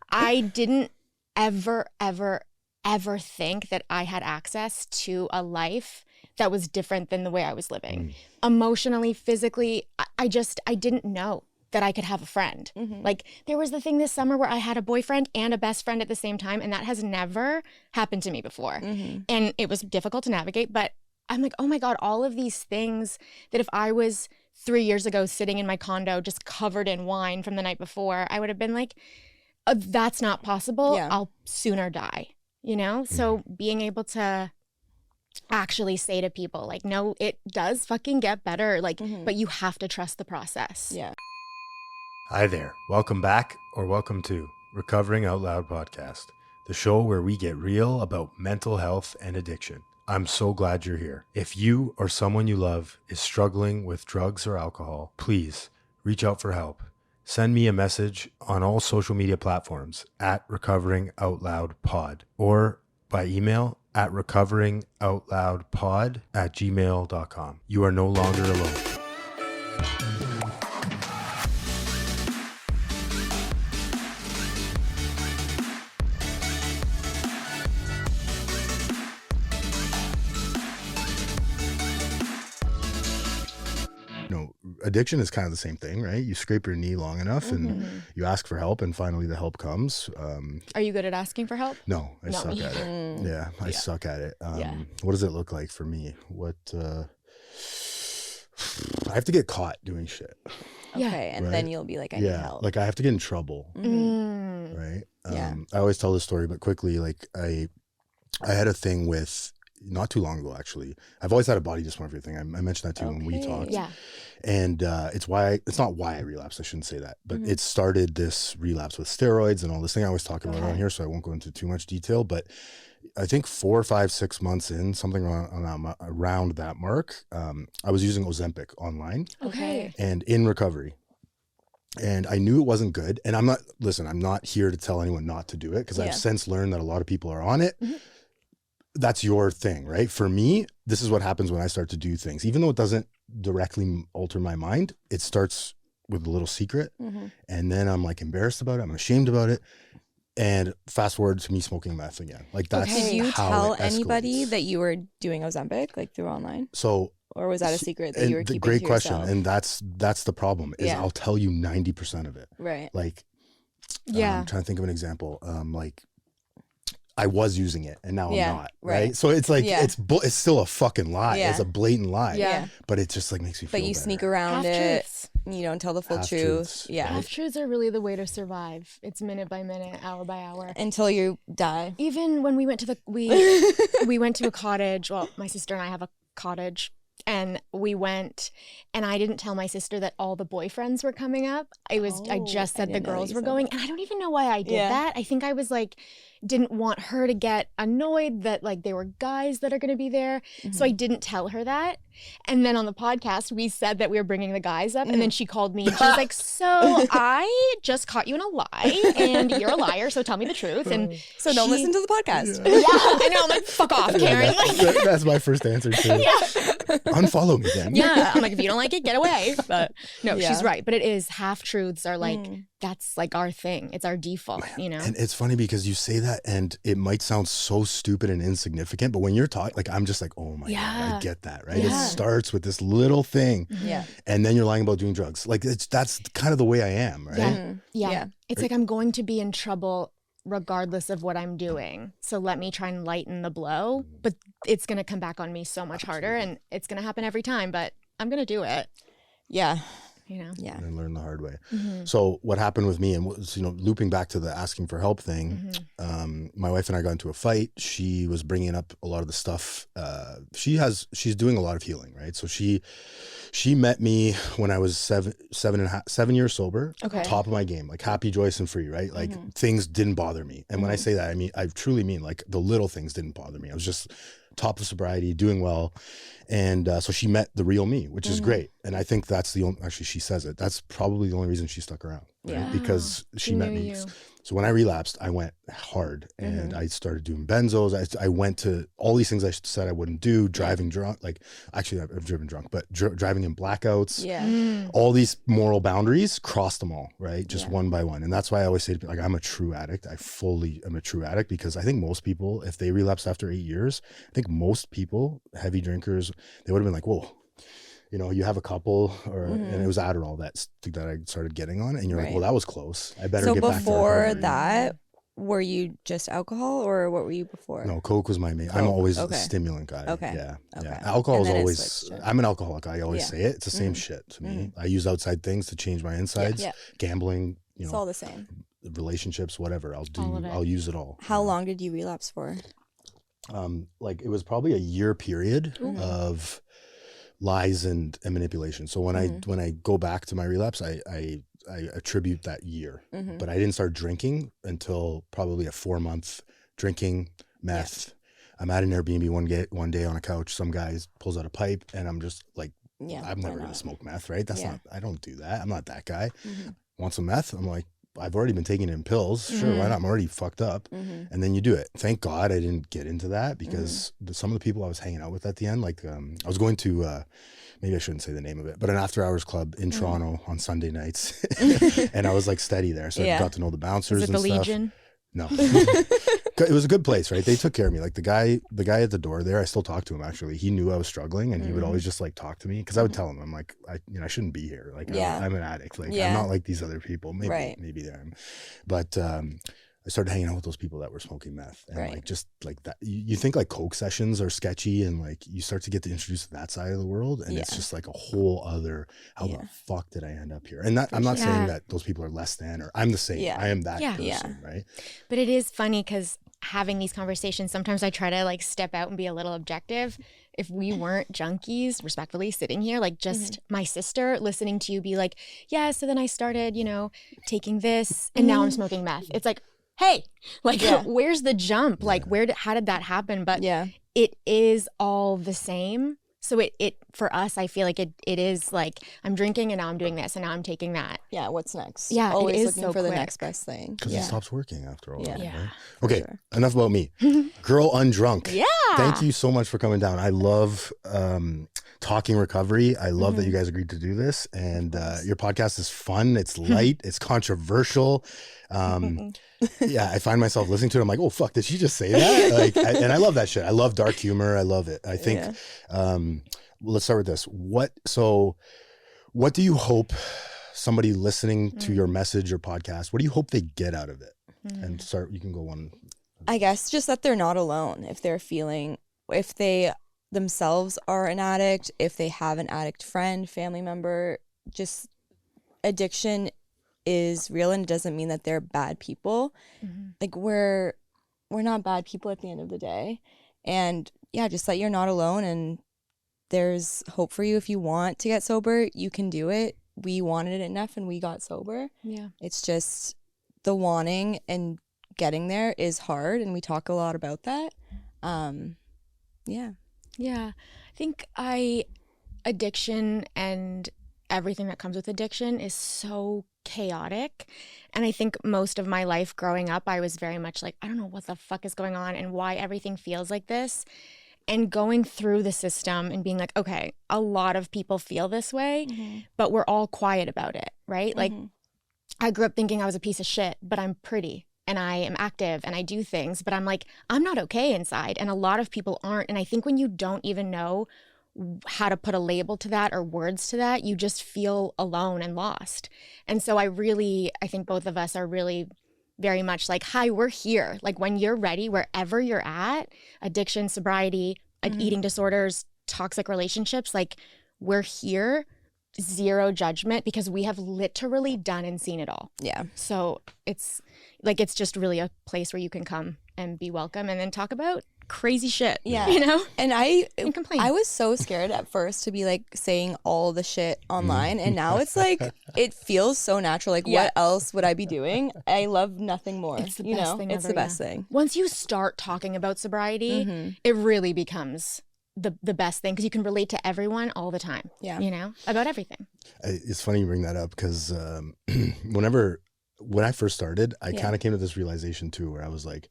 I didn't ever think that I had access to a life that was different than the way I was living. Emotionally, physically, I didn't know that I could have a friend. Like, there was the thing this summer where I had a boyfriend and a best friend at the same time, and that has never happened to me before. And it was difficult to navigate, but I'm like, oh my God, all of these things that if I was 3 years ago sitting in my condo just covered in wine from the night before, I would have been like, that's not possible. Yeah. I'll sooner die, you know? So being able to actually say to people, like, no, it does fucking get better. Like, but you have to trust the process. Yeah. Hi there. Welcome back, or welcome to Recovering Out Loud podcast, the show where we get real about mental health and addiction. I'm so glad you're here. If you or someone you love is struggling with drugs or alcohol, please reach out for help. Send me a message on all social media platforms at Recovering Out Loud Pod, or by email at recoveringoutloudpod@gmail.com. You are no longer alone. Addiction is kind of the same thing, right? You scrape your knee long enough and you ask for help, and finally the help comes. Are you good at asking for help? No, I suck at it. Yeah, I suck at it. What does it look like for me? I have to get caught doing shit. Okay, and then you'll be like, I need help. Like I have to get in trouble, right? I always tell this story, but quickly, like I had a thing with, not too long ago, actually. I've always had a body dysmorphia thing. I mentioned that too when we talked. Yeah. And it's not why I relapsed. I shouldn't say that, but it started this relapse with steroids and all this thing I always talk about on here. So I won't go into too much detail, but I think 4 or 5, 6 months in, something around that mark, I was using Ozempic online and in recovery. And I knew it wasn't good. And I'm not here to tell anyone not to do it, because I've since learned that a lot of people are on it. That's your thing, right? For me, this is what happens when I start to do things. Even though it doesn't directly alter my mind, it starts with a little secret. And then I'm like embarrassed about it. I'm ashamed about it. And fast forward to me smoking meth again. Like that's Did you how tell it anybody escalates. that you were doing Ozempic, like through online? So, or was that a secret that you were keeping great to question. yourself? And that's the problem, is I'll tell you 90% of it. Right. Like, I'm trying to think of an example. Like, I was using it and now I'm not, right? So it's like, it's still a fucking lie. It's a blatant lie. Yeah. But it just like makes me feel But you better. sneak around Half-truths. it. You don't tell the full Half-truths, truth. Yeah. Half-truths are really the way to survive. It's minute by minute, hour by hour. Until you die. Even when we went to we went to a cottage. Well, my sister and I have a cottage. And we went, and I didn't tell my sister that all the boyfriends were coming up. I just said the girls were going. And I don't even know why I did that. I think I was like, didn't want her to get annoyed that like there were guys that are going to be there. So I didn't tell her that. And then on the podcast, we said that we were bringing the guys up. And then she called me and she was like, so I just caught you in a lie and you're a liar. So tell me the truth. And So don't listen to the podcast. yeah, I know. I'm like, fuck off, Karen. That's my first answer too. Unfollow me then. Yeah, I'm like, if you don't like it, get away. But no, she's right. But it is, half-truths are like, that's like our thing. It's our default, you know? And it's funny because you say that and it might sound so stupid and insignificant, but when you're talking, like, I'm just like, oh my God, I get that, right? It starts with this little thing. Yeah. And then you're lying about doing drugs. Like, that's kind of the way I am, right? Yeah. It's like, I'm going to be in trouble regardless of what I'm doing. So let me try and lighten the blow, but it's going to come back on me so much harder, and it's going to happen every time, but I'm going to do it. Yeah. You know? Yeah. And learn the hard way. So what happened with me, and was, looping back to the asking for help thing, my wife and I got into a fight. She was bringing up a lot of the stuff. She's doing a lot of healing, right? So she met me when I was 7 years sober, top of my game, like happy, joyous, and free, right? Like things didn't bother me. And when I say that, I truly mean like the little things didn't bother me. I was just top of sobriety, doing well. And so she met the real me, which is great. And I think that's actually, she says it, that's probably the only reason she stuck around. right? Yeah. Because she met me. You. So when I relapsed, I went hard and I started doing benzos. I went to all these things I said I wouldn't do, driving drunk. Like, actually, I've driven drunk, but driving in blackouts. Yeah. All these moral boundaries, crossed them all, right? Just Yeah. one by one. And that's why I always say to people, like, I'm a true addict. I fully am a true addict, because I think most people, if they relapse after 8 years, I think most people, heavy drinkers, they would have been like, whoa, you know, you have a couple, and it was Adderall that I started getting on, and you're like, Right. well, that was close. I better So get back to before recovery. that, were you just alcohol, or what were you before? No, Coke was my main. I'm Coke, always okay. a stimulant guy. Okay, Yeah. okay. Yeah. Alcohol And is then it always, switched to- I'm an alcoholic. I always Yeah. say it. It's the same shit to me. I use outside things to change my insides. Yeah. Gambling, you It's know, all the same. relationships, whatever. All of it. I'll use it all. How long did you relapse for? Like, it was probably a year period of lies and manipulation. So when I go back to my relapse, I attribute that year, but I didn't start drinking until probably a 4-month drinking meth. I'm at an Airbnb one day on a couch. Some guy pulls out a pipe, and I'm just like, Yeah, I'm why never gonna not? smoke meth, right? That's Yeah. not. I don't do that. I'm not that guy. Want some meth? I'm like, I've already been taking it in pills. Sure, why not? I'm already fucked up. And then you do it. Thank God I didn't get into that, because some of the people I was hanging out with at the end, like I was going to, maybe I shouldn't say the name of it, but an after hours club in Toronto on Sunday nights. And I was like steady there. So I Yeah. got to know the bouncers Is it and the stuff. Legion? No. It was a good place, right? They took care of me. Like the guy at the door there, I still talk to him actually. He knew I was struggling, and he would always just like talk to me, because I would tell him, I'm like, I shouldn't be here. Like, Yeah. I'm an addict. Like, Yeah. I'm not like these other people. Maybe Right. I am. But I started hanging out with those people that were smoking meth, and Right. like, just like that, you think like Coke sessions are sketchy, and like you start to get introduced to that side of the world, and it's Yeah. just like a whole other, how Yeah. the fuck did I end up here? And that, I'm not sure. saying Yeah. that those people are less than, or I'm the same. Yeah. I am that Yeah. person, right? But it is funny because having these conversations, sometimes I try to like step out and be a little objective. If we weren't junkies, respectfully sitting here, like just my sister listening to you be like, yeah, so then I started, taking this and now I'm smoking meth. It's like, hey, like, Yeah. where's the jump? Like, how did that happen? But Yeah. it is all the same. So it for us, I feel like it is like I'm drinking and now I'm doing this and now I'm taking that. Yeah. What's next? Yeah, it Always is looking so for the quick. next best thing. Because Yeah. it stops working after all. Yeah. Right? Yeah. Okay, sure. enough about me. Girl Undrunk. Yeah. Thank you so much for coming down. I love talking recovery. I love that you guys agreed to do this. And your podcast is fun. It's light. It's controversial. Yeah, I find myself listening to it. I'm like, oh, fuck, did she just say that? And I love that shit. I love dark humor. I love it. I think, well, let's start with this. What do you hope somebody listening to your message or podcast, what do you hope they get out of it? And you can go one. I guess just that they're not alone. If they themselves are an addict, if they have an addict friend, family member, just addiction is real, and it doesn't mean that they're bad people. Like we're not bad people at the end of the day. And yeah, just that you're not alone, and there's hope for you. If you want to get sober, you can do it. We wanted it enough and we got sober. Yeah. It's just the wanting and getting there is hard, and we talk a lot about that. Yeah. Yeah. I think addiction and everything that comes with addiction is so chaotic. And I think most of my life growing up, I was very much like, I don't know what the fuck is going on and why everything feels like this. And going through the system and being like, okay, a lot of people feel this way, but we're all quiet about it, right? Like, I grew up thinking I was a piece of shit, but I'm pretty and I am active and I do things, but I'm like, I'm not okay inside. And a lot of people aren't. And I think when you don't even know how to put a label to that or words to that, you just feel alone and lost. And so I think both of us are really very much like, hi, we're here. Like when you're ready, wherever you're at, addiction, sobriety, eating disorders, toxic relationships, like we're here, zero judgment, because we have literally done and seen it all. Yeah. So it's just really a place where you can come and be welcome and then talk about crazy shit. Yeah. And And complain. I was so scared at first to be like saying all the shit online, and now it's like it feels so natural. Like what else would I be doing? I love nothing more. It's the best thing It's ever, the best yeah. thing. Once you start talking about sobriety, it really becomes the best thing because you can relate to everyone all the time. Yeah. You know, about everything. It's funny you bring that up because when I first started, I kind of came to this realization too, where I was like,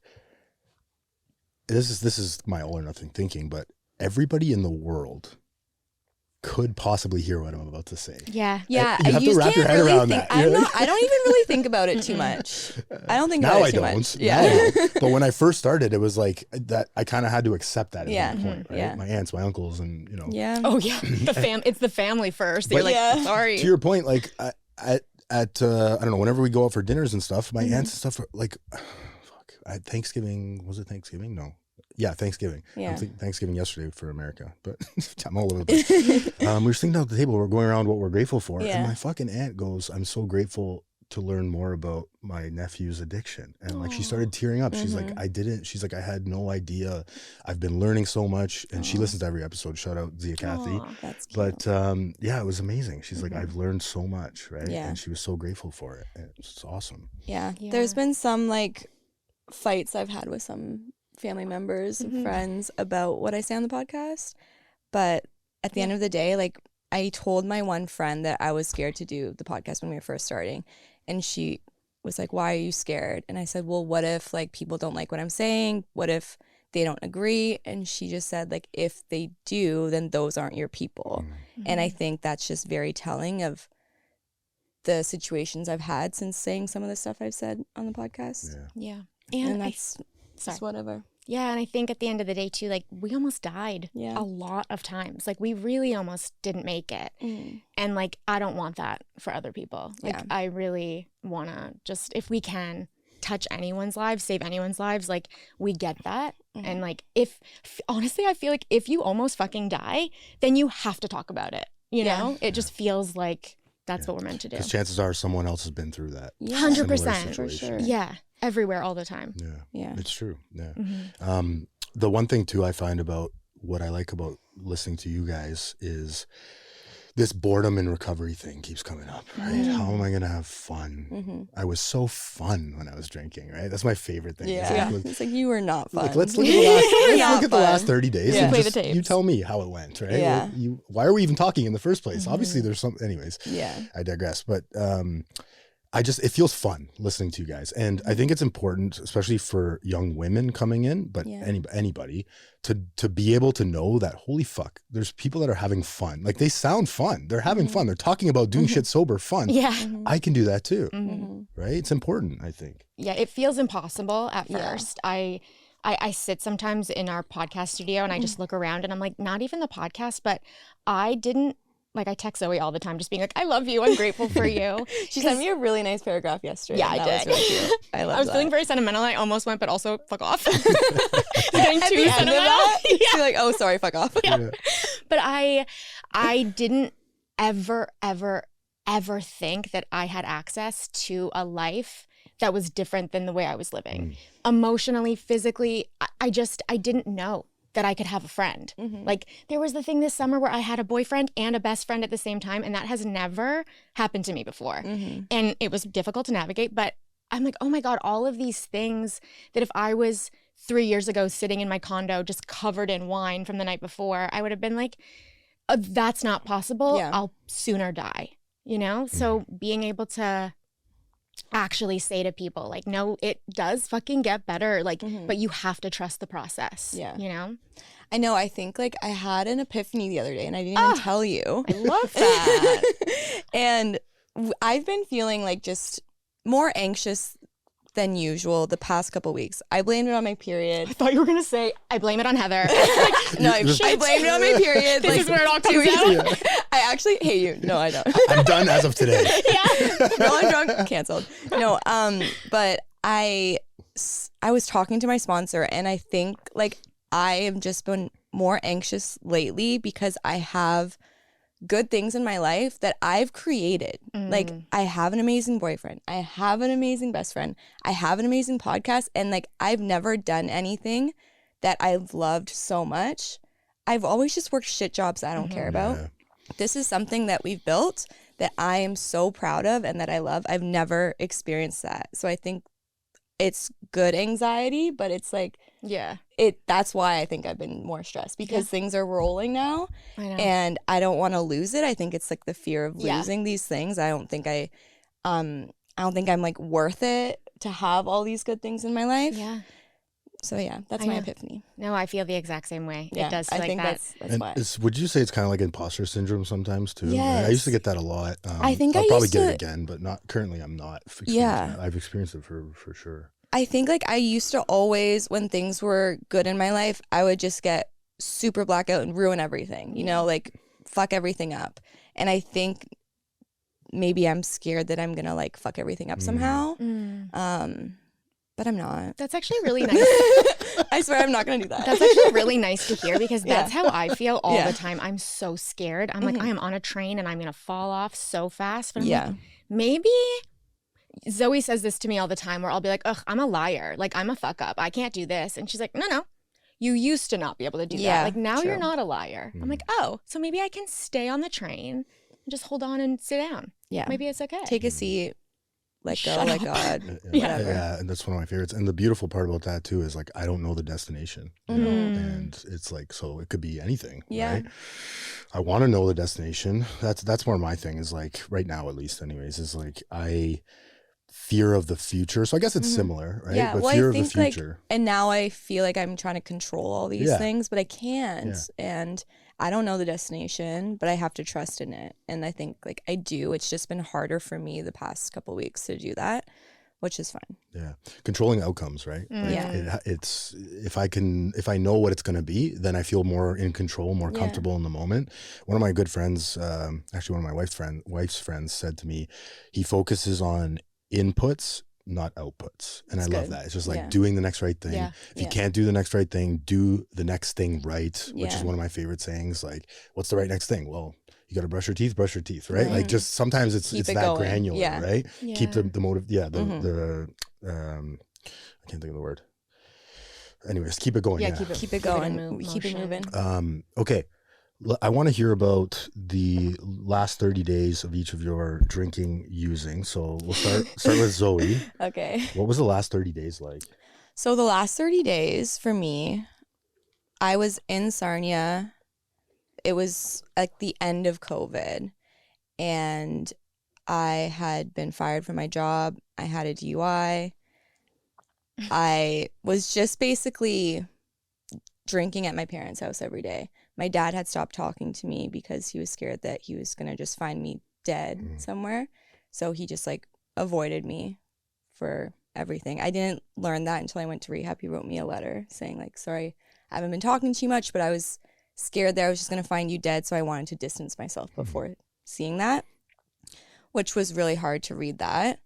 this is my all or nothing thinking, but everybody in the world could possibly hear what I'm about to say. Yeah. Yeah. You have to wrap your head around that. I don't even really think about it too much. I don't think now about it I too don't. much. Now I Yeah. don't. But when I first started, it was like that. I kind of had to accept that at one point, right? Yeah. My aunts, my uncles, and Yeah. Oh yeah. It's the family first. You're like, sorry. To your point, like I don't know, whenever we go out for dinners and stuff, my aunts and stuff are like, at Thanksgiving, was it Thanksgiving? No. Yeah, Thanksgiving. Yeah. Thanksgiving yesterday for America, but I'm all over the place. We were sitting down at the table, we're going around what we're grateful for. Yeah. And my fucking aunt goes, I'm so grateful to learn more about my nephew's addiction. And like, she started tearing up. She's like, I had no idea. I've been learning so much. And she listens to every episode. Shout out Zia Kathy. That's cute. But yeah, it was amazing. She's like, I've learned so much, right? Yeah. And she was so grateful for it. And it's awesome. Yeah. Yeah. There's been some like fights I've had with some family members and friends about what I say on the podcast. But at the end of the day, like I told my one friend that I was scared to do the podcast when we were first starting. And she was like, why are you scared? And I said, well, what if like people don't like what I'm saying? What if they don't agree? And she just said, like, if they do, then those aren't your people. And I think that's just very telling of the situations I've had since saying some of the stuff I've said on the podcast. Yeah. And that's sorry. just whatever. Yeah, and I think at the end of the day too, like we almost died Yeah. a lot of times. Like we really almost didn't make it. And like I don't want that for other people. Like Yeah. I really want to just, if we can touch anyone's lives, save anyone's lives, like we get that. And like honestly, I feel like if you almost fucking die, then you have to talk about it. You know? It just feels like that's what we're meant to do. Because chances are someone else has been through that. 100%. For sure. Yeah. Everywhere all the time. Yeah. It's true. Yeah. The one thing too I find about what I like about listening to you guys is this boredom and recovery thing keeps coming up, right? How am I going to have fun? I was so fun when I was drinking, right? That's my favorite thing. Yeah. It's like you were not fun. Like, let's look at the last 30 days. Yeah. And Play the just, you tapes. tell me how it went, right? Yeah. Why are we even talking in the first place? Obviously there's some, anyways. Yeah. I digress. But it feels fun listening to you guys. And I think it's important, especially for young women coming in, but anybody to be able to know that, holy fuck, there's people that are having fun. Like they sound fun. They're having fun. They're talking about doing shit sober fun. Yeah. I can do that too. Right? It's important, I think. Yeah, it feels impossible at first. I sit sometimes in our podcast studio and I just look around and I'm like, not even the podcast, but I text Zoe all the time just being like, I love you. I'm grateful for you. She sent me a really nice paragraph yesterday. Yeah, I That did. was really cute. I was that. feeling very sentimental. I almost went, but also fuck off. Getting At too the end of sentimental. that, Yeah. she's like, oh, sorry, fuck off. Yeah. But I didn't ever think that I had access to a life that was different than the way I was living. Emotionally, physically, I didn't know that I could have a friend. Like there was the thing this summer where I had a boyfriend and a best friend at the same time, and that has never happened to me before. And it was difficult to navigate, but I'm like, oh my God, all of these things that if I was 3 years ago sitting in my condo just covered in wine from the night before, I would have been like, that's not possible. Yeah. I'll sooner die, you know? So being able to actually say to people like, no, it does fucking get better. Like, but you have to trust the process. Yeah. You know? I know. I think like I had an epiphany the other day and I didn't even tell you. I love that. And I've been feeling like just more anxious than usual the past couple weeks. I blamed it on my period. I thought you were going to say, I blame it on Heather. No, I blamed it on my period. This like, is where it all 2 comes weeks out. ago. I actually hate you. No, I don't. I'm done as of today. Yeah. No, I'm drunk. Canceled. No, but I was talking to my sponsor and I think like I have just been more anxious lately because I have good things in my life that I've created. Like I have an amazing boyfriend. I have an amazing best friend. I have an amazing podcast. And like I've never done anything that I've loved so much. I've always just worked shit jobs I don't care about. Yeah. This is something that we've built that I am so proud of and that I love. I've never experienced that. So I think it's good anxiety, but it's like Yeah. that's why I think I've been more stressed because things are rolling now I know. and I don't want to lose it. I think it's like the fear of Yeah. losing these things. I don't think I'm like worth it to have all these good things in my life. Yeah. So yeah, that's I my know. epiphany. No, I feel the exact same way. Yeah, It does feel I like think that. that's And why. would you say it's kind of like imposter syndrome sometimes too? I used to Yes. get that a lot. I think I'll I probably used get to- it again, but not currently. I'm not experiencing Yeah. that. I've experienced it for sure. I think like I used to always, when things were good in my life, I would just get super blackout and ruin everything, you know, like fuck everything up. And I think maybe I'm scared that I'm gonna like fuck everything up somehow. But I'm not. That's actually really nice. I swear I'm not gonna do that. That's actually really nice to hear because that's Yeah. how I feel all Yeah. the time. I'm so scared. I'm like, I am on a train and I'm going to fall off so fast. But I'm Yeah. like, maybe Zoe says this to me all the time where I'll be like, ugh, I'm a liar. Like, I'm a fuck up. I can't do this. And she's like, no. You used to not be able to do Yeah, that. Like, now you're true. not a liar. I'm like, oh, so maybe I can stay on the train and just hold on and sit down. Yeah. Maybe it's okay. Take a seat, let go, Shut let up. God. Yeah, Whatever. yeah, and that's one of my favorites. And the beautiful part about that too is like I don't know the destination, you know? And it's like so it could be anything. Yeah. Right? I want to know the destination. That's more my thing. Is like right now, at least, anyways, is like I fear of the future. So I guess it's similar, right? Yeah, But well, fear I of the think like, future. and now I feel like I'm trying to control all these Yeah. things, but I can't. Yeah. And I don't know the destination, but I have to trust in it. And I think like I do. It's just been harder for me the past couple weeks to do that, which is fine. Yeah, controlling outcomes, right? Like Yeah. it's if I know what it's going to be, then I feel more in control, more Yeah. comfortable in the moment. One of my good friends, actually one of my wife's friends, said to me, he focuses on inputs, not outputs, and That's I love good. that. It's just like Yeah. doing the next right thing. Yeah. If you Yeah. can't do the next right thing, do the next thing right, which is Yeah. one of my favorite sayings. Like, what's the right next thing? Well, you got to brush your teeth, right? Right. Like just sometimes it's Keep it that going. granular, Yeah. right? Keep Yeah. the motive. Yeah. I can't think of the word. Anyways, keep it going. Yeah, Yeah. keep it Keep it in going. Keep it motion. moving. Okay. I want to hear about the last 30 days of each of your drinking using. So we'll start with Zoe. Okay. What was the last 30 days like? So the last 30 days for me, I was in Sarnia. It was like the end of COVID. And I had been fired from my job. I had a DUI. I was just basically drinking at my parents' house every day. My dad had stopped talking to me because he was scared that he was going to just find me dead somewhere. So he just like avoided me for everything. I didn't learn that until I went to rehab. He wrote me a letter saying like, sorry, I haven't been talking too much, but I was scared that I was just going to find you dead. So I wanted to distance myself before seeing that, which was really hard to read that.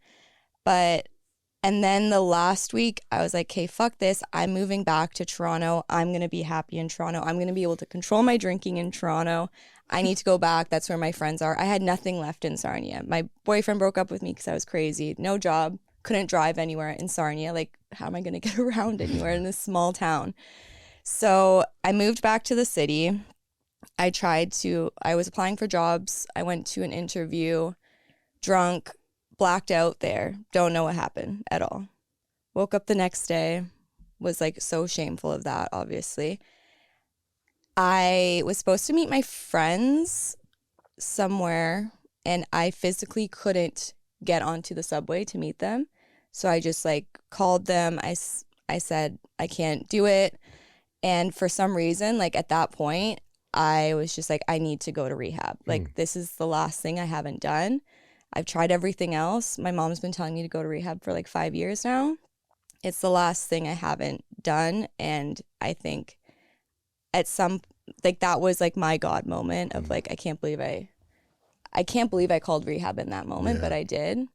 And then the last week, I was like, okay, fuck this. I'm moving back to Toronto. I'm going to be happy in Toronto. I'm going to be able to control my drinking in Toronto. I need to go back. That's where my friends are. I had nothing left in Sarnia. My boyfriend broke up with me because I was crazy. No job. Couldn't drive anywhere in Sarnia. Like, how am I going to get around anywhere in this small town? So I moved back to the city. I was applying for jobs. I went to an interview, drunk, blacked out there. Don't know what happened at all. Woke up the next day, was like so shameful of that, obviously. I was supposed to meet my friends somewhere and I physically couldn't get onto the subway to meet them. So I just like called them. I said, I can't do it. And for some reason, like at that point, I was just like, I need to go to rehab. Like this is the last thing I haven't done. I've tried everything else. My mom's been telling me to go to rehab for like 5 years now. It's the last thing I haven't done. And I think at some, like that was like my God moment of like, I can't believe I called rehab in that moment, but I did.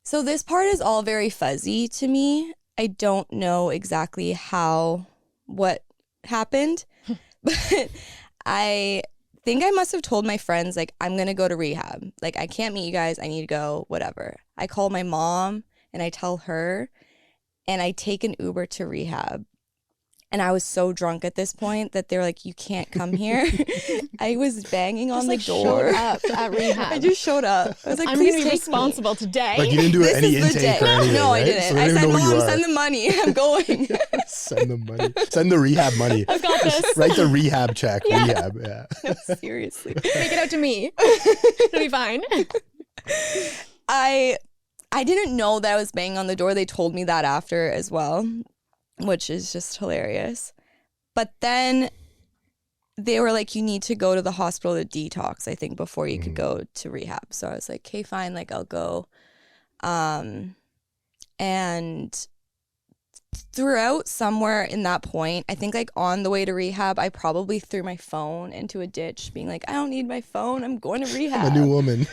So this part is all very fuzzy to me. I don't know exactly what happened, but I think I must have told my friends, like, I'm going to go to rehab. Like, I can't meet you guys. I need to go, whatever. I call my mom and I tell her and I take an Uber to rehab. And I was so drunk at this point that they're like, you can't come here. I was banging on the door. Showed up at rehab. I just showed up. I was like, I'm please going to be take responsible today. Like you didn't do This any is the intake day. or anything, No, right? I didn't. So they I don't said, even know who you Mom, are. send the money. I'm going. Send the money. Send the rehab money. I've got this. Write the rehab check. Rehab. Yeah. No, seriously. Make it out to me. It'll be fine. I didn't know that I was banging on the door. They told me that after as well, which is just hilarious. But then they were like, you need to go to the hospital to detox, I think, before you could go to rehab. So I was like, okay, fine, like I'll go. And throughout somewhere in that point, I think like on the way to rehab, I probably threw my phone into a ditch being like, I don't need my phone. I'm going to rehab. I'm a new woman.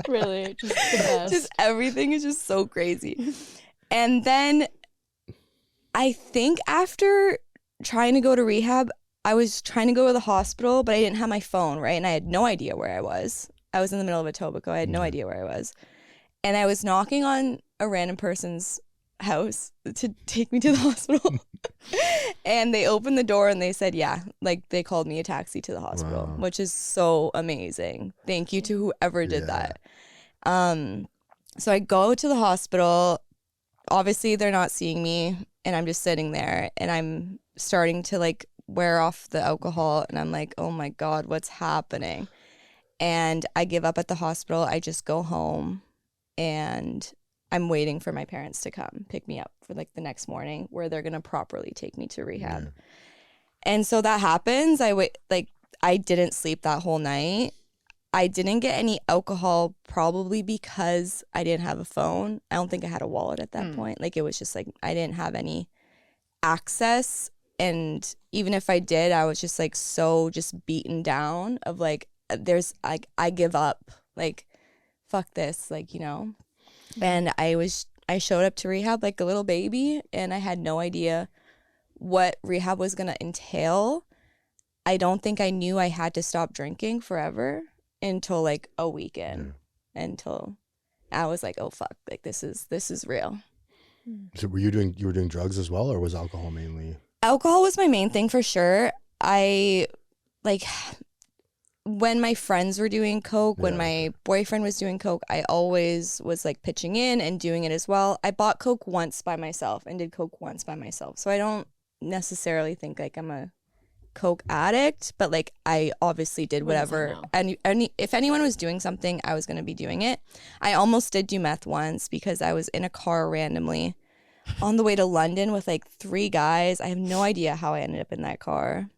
Really, just the best. Just everything is just so crazy. And then I think after trying to go to rehab, I was trying to go to the hospital, but I didn't have my phone, right? And I had no idea where I was. I was in the middle of Etobicoke. I had no idea where I was. And I was knocking on a random person's house to take me to the hospital. And they opened the door and they said, yeah, like they called me a taxi to the hospital, Wow. which is so amazing. Thank you to whoever did that. So I go to the hospital. Obviously, they're not seeing me, and I'm just sitting there, and I'm starting to like wear off the alcohol, and I'm like, oh my God, what's happening? And I give up at the hospital. I just go home, and I'm waiting for my parents to come pick me up for like the next morning where they're going to properly take me to rehab. Yeah. And so that happens. I didn't sleep that whole night. I didn't get any alcohol probably because I didn't have a phone. I don't think I had a wallet at that point. Like it was just like I didn't have any access. And even if I did, I was just like so just beaten down of like there's like I give up. Like fuck this, like, you know. And I showed up to rehab like a little baby, and I had no idea what rehab was going to entail. I don't think I knew I had to stop drinking forever until like a weekend, until I was like, oh fuck, like this is real. So you were doing drugs as well, or was alcohol mainly? Alcohol was my main thing for sure. I like when my friends were doing coke, when my boyfriend was doing coke, I always was like pitching in and doing it as well. I bought coke once by myself and did coke once by myself. So I don't necessarily think like I'm a coke addict, but like I obviously did whatever. And if anyone was doing something, I was going to be doing it. I almost did do meth once because I was in a car randomly on the way to London with like 3 guys. I have no idea how I ended up in that car.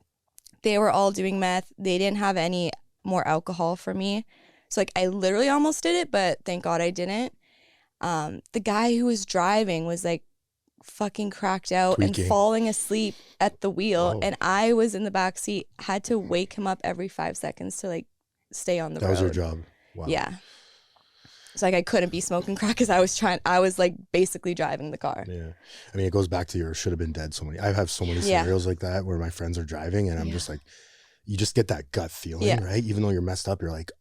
They were all doing meth. They didn't have any more alcohol for me. So like I literally almost did it, but thank God I didn't. The guy who was driving was like fucking cracked out Tweaking. and falling asleep at the wheel. Whoa. And I was in the back seat, had to wake him up every 5 seconds to like stay on the road. That was your job. Wow. Yeah. It's like I couldn't be smoking crack because I was like basically driving the car. Yeah. I mean, it goes back to your should have been dead so many. I have so many scenarios like that where my friends are driving and I'm just like, you just get that gut feeling, right? Even though you're messed up, you're like,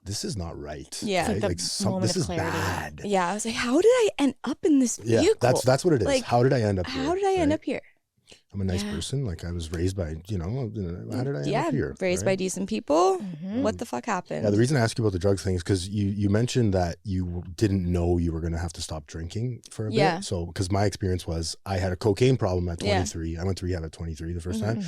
this is not right. Yeah. Right? It's like the moment this of is clarity. bad. Yeah. I was like, how did I end up in this vehicle? Yeah, that's what it is. Like, how did I end up here? How did I end right? up here? I'm a nice person. Like I was raised by, how did I end up here? Raised by decent people. What the fuck happened? Yeah, the reason I ask you about the drugs thing is because you mentioned that you didn't know you were going to have to stop drinking for a bit. So, because my experience was I had a cocaine problem at 23. Yeah. I went to rehab at 23 the first time.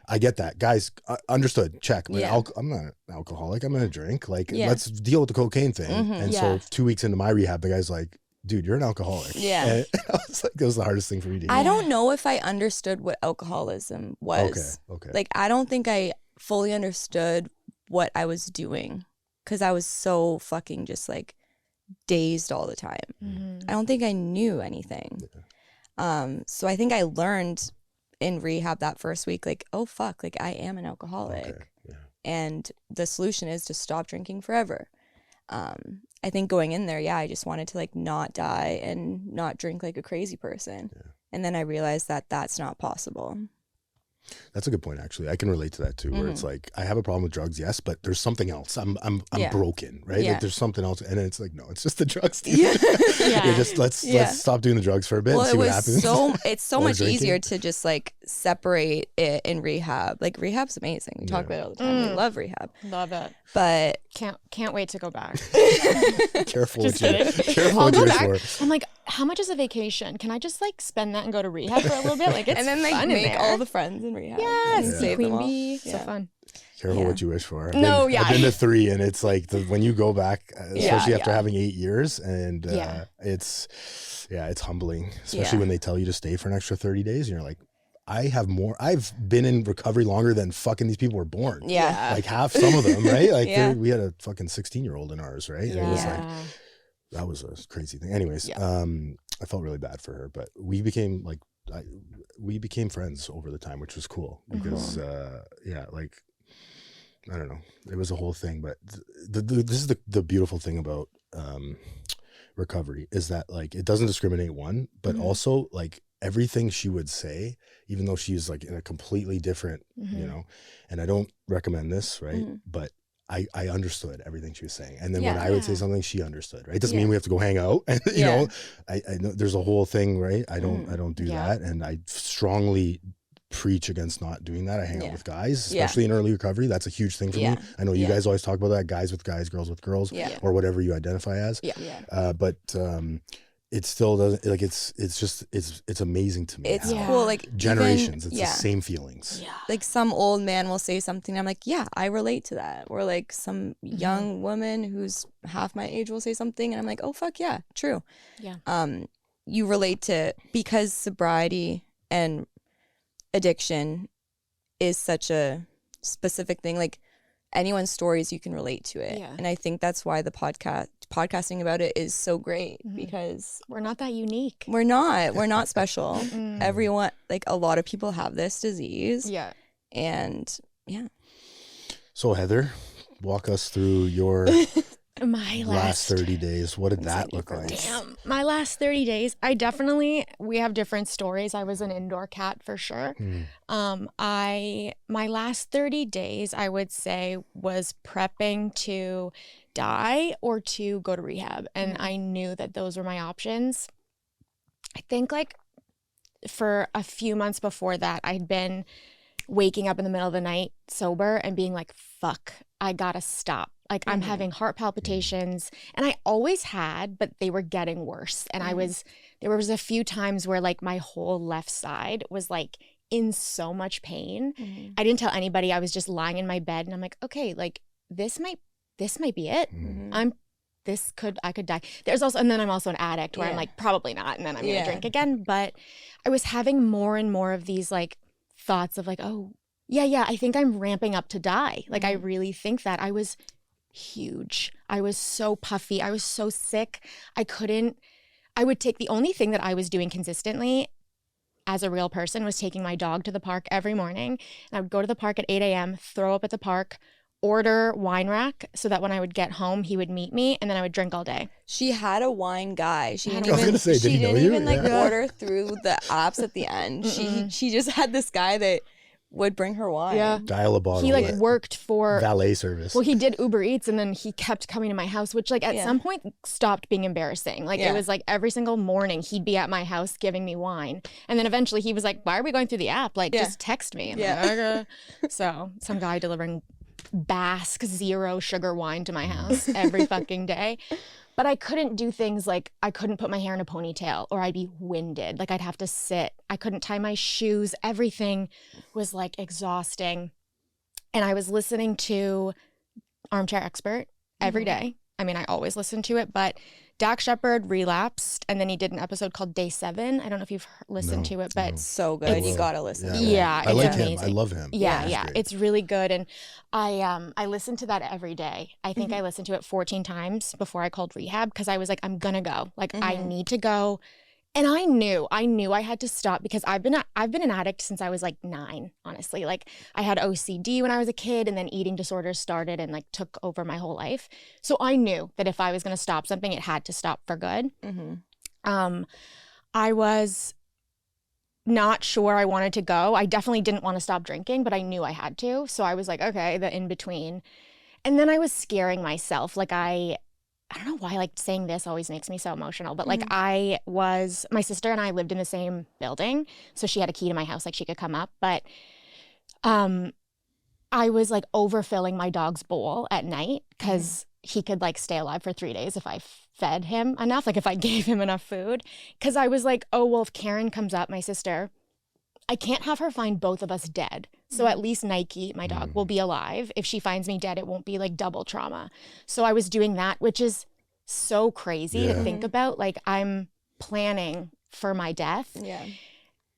I get that. Guys, understood. Check. But I'm not an alcoholic. I'm going to drink. Like, let's deal with the cocaine thing. And so 2 weeks into my rehab, the guy's like, dude, you're an alcoholic. Yeah. And I was like, that was the hardest thing for me to do. I don't know if I understood what alcoholism was. Okay. Like, I don't think I fully understood what I was doing because I was so fucking just like dazed all the time. I don't think I knew anything. So I think I learned in rehab that first week, like, oh fuck, like I am an alcoholic. Okay. Yeah. And the solution is to stop drinking forever. I think going in there, I just wanted to like not die and not drink like a crazy person. Yeah. And then I realized that that's not possible. That's a good point, actually. I can relate to that too, where it's like, I have a problem with drugs, yes, but there's something else. I'm Yeah. broken, right? Yeah. Like there's something else, and it's like, no, it's just the drugs. Dude. Yeah. Yeah. Just let's stop doing the drugs for a bit Well, and see it what was happens. it's so While much drinking. easier to just like separate it in rehab. Like rehab's amazing. We talk about it all the time. We love rehab. Love it. But Can't wait to go back. Careful Just what you, kidding. careful I'll what go you back. wish for. I'm like, how much is a vacation? Can I just like spend that and go to rehab for a little bit? Like it's and then like fun in make there. all the friends in rehab. Yes, and save Queen them all. Bee. So Yeah. fun. Careful Yeah. what you wish for. No, I've been yeah. to 3, and it's like when you go back, especially after yeah. having 8 years, and Yeah. it's humbling, especially Yeah. when they tell you to stay for an extra 30 days, and you're like, I've been in recovery longer than fucking these people were born. Yeah. Like some of them, right? Like Yeah. we had a fucking 16-year-old in ours, right? And it was like, Yeah. that was a crazy thing. Anyways, I felt really bad for her, but we became friends over the time, which was cool because, like, I don't know, it was a whole thing. But this is the beautiful thing about recovery is that like it doesn't discriminate but also like everything she would say, even though she's like in a completely different, you know, and I don't recommend this, right? But I understood everything she was saying. And then when I would say something, she understood, right? It doesn't mean we have to go hang out. And you know, I know there's a whole thing, right? I don't do that. And I strongly preach against not doing that. I hang out with guys, especially in early recovery. That's a huge thing for me. I know you guys always talk about that, guys with guys, girls with girls, or whatever you identify as. But it still doesn't, like, it's amazing to me. It's how cool. Like generations, even, it's the same feelings. Like some old man will say something. I'm like, yeah, I relate to that. Or like some young woman who's half my age will say something, and I'm like, oh fuck yeah, true. Yeah. You relate to, because sobriety and addiction is such a specific thing. Like anyone's stories, you can relate to it. Yeah. And I think that's why the podcasting about it is so great, because We're not that unique. we're not special. Everyone, like a lot of people have this disease. Yeah. And So Heather, walk us through your My last 30 days. What did that look like? Damn, my last 30 days, we have different stories. I was an indoor cat for sure. My last 30 days, I would say, was prepping to die or to go to rehab. And I knew that those were my options. I think like for a few months before that, I'd been waking up in the middle of the night sober and being like, fuck, I gotta stop. Like I'm having heart palpitations, and I always had, but they were getting worse. And there was a few times where like my whole left side was like in so much pain. I didn't tell anybody. I was just lying in my bed, and I'm like, okay, like this might be it. I could die. And then I'm also an addict where I'm like, probably not. And then I'm gonna drink again. But I was having more and more of these like thoughts of like, oh yeah, I think I'm ramping up to die. Like I really think that. I was huge. I was so puffy. I was so sick. I would take, the only thing that I was doing consistently as a real person was taking my dog to the park every morning. And I would go to the park at 8 a.m., throw up at the park, order wine rack so that when I would get home, he would meet me, and then I would drink all day. she had a wine guy. She didn't I was even, gonna say, did he know you? even like Yeah. order through the apps at the end. She just had this guy that would bring her wine. Yeah. Dial a bottle. He like worked for valet service. Well, he did Uber Eats, and then he kept coming to my house, which like at some point stopped being embarrassing. Like it was like every single morning he'd be at my house giving me wine. And then eventually he was like, why are we going through the app? Like just text me. I'm like, okay. So some guy delivering Basque 0 sugar wine to my house every fucking day. But I couldn't do things like I couldn't put my hair in a ponytail, or I'd be winded. Like I'd have to sit. I couldn't tie my shoes. Everything was like exhausting. And I was listening to Armchair Expert every day. I mean, I always listen to it, but Dax Shepard relapsed, and then he did an episode called Day 7. I don't know if you've listened to it, but So good. You gotta listen to it. yeah, I it's like amazing. him. I love him. Yeah, Great. it's really good. And I listened to that every day. I think I listened to it 14 times before I called rehab, because I was like, I'm gonna go. Like I need to go. And I knew I had to stop, because I've been an addict since I was like 9, honestly. Like I had OCD when I was a kid, and then eating disorders started and like took over my whole life. So I knew that if I was going to stop something, it had to stop for good. not sure I wanted to go. I definitely didn't want to stop drinking, but I knew I had to. So I was like, okay, the in between. And then I was scaring myself. Like I don't know why like saying this always makes me so emotional, but like my sister and I lived in the same building. So she had a key to my house, like she could come up. But I was like overfilling my dog's bowl at night because he could like stay alive for 3 days if I fed him enough, like if I gave him enough food. Because I was like, oh, well, if Karen comes up, my sister, I can't have her find both of us dead. So at least Nike, my dog, will be alive. If she finds me dead, it won't be like double trauma. So I was doing that, which is so crazy to think about. Like I'm planning for my death. Yeah.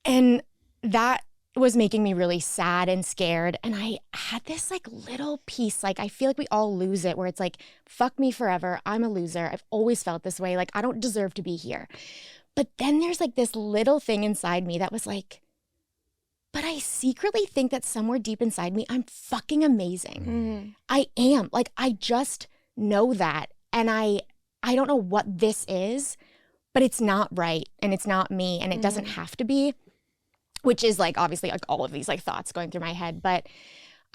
And that was making me really sad and scared. And I had this like little piece, like I feel like we all lose it, where it's like, fuck me forever. I'm a loser. I've always felt this way. Like I don't deserve to be here. But then there's like this little thing inside me that was like, but I secretly think that somewhere deep inside me, I'm fucking amazing. I am. Like I just know that. And I don't know what this is, but it's not right. And it's not me. And it doesn't have to be. Which is like obviously like all of these like thoughts going through my head. But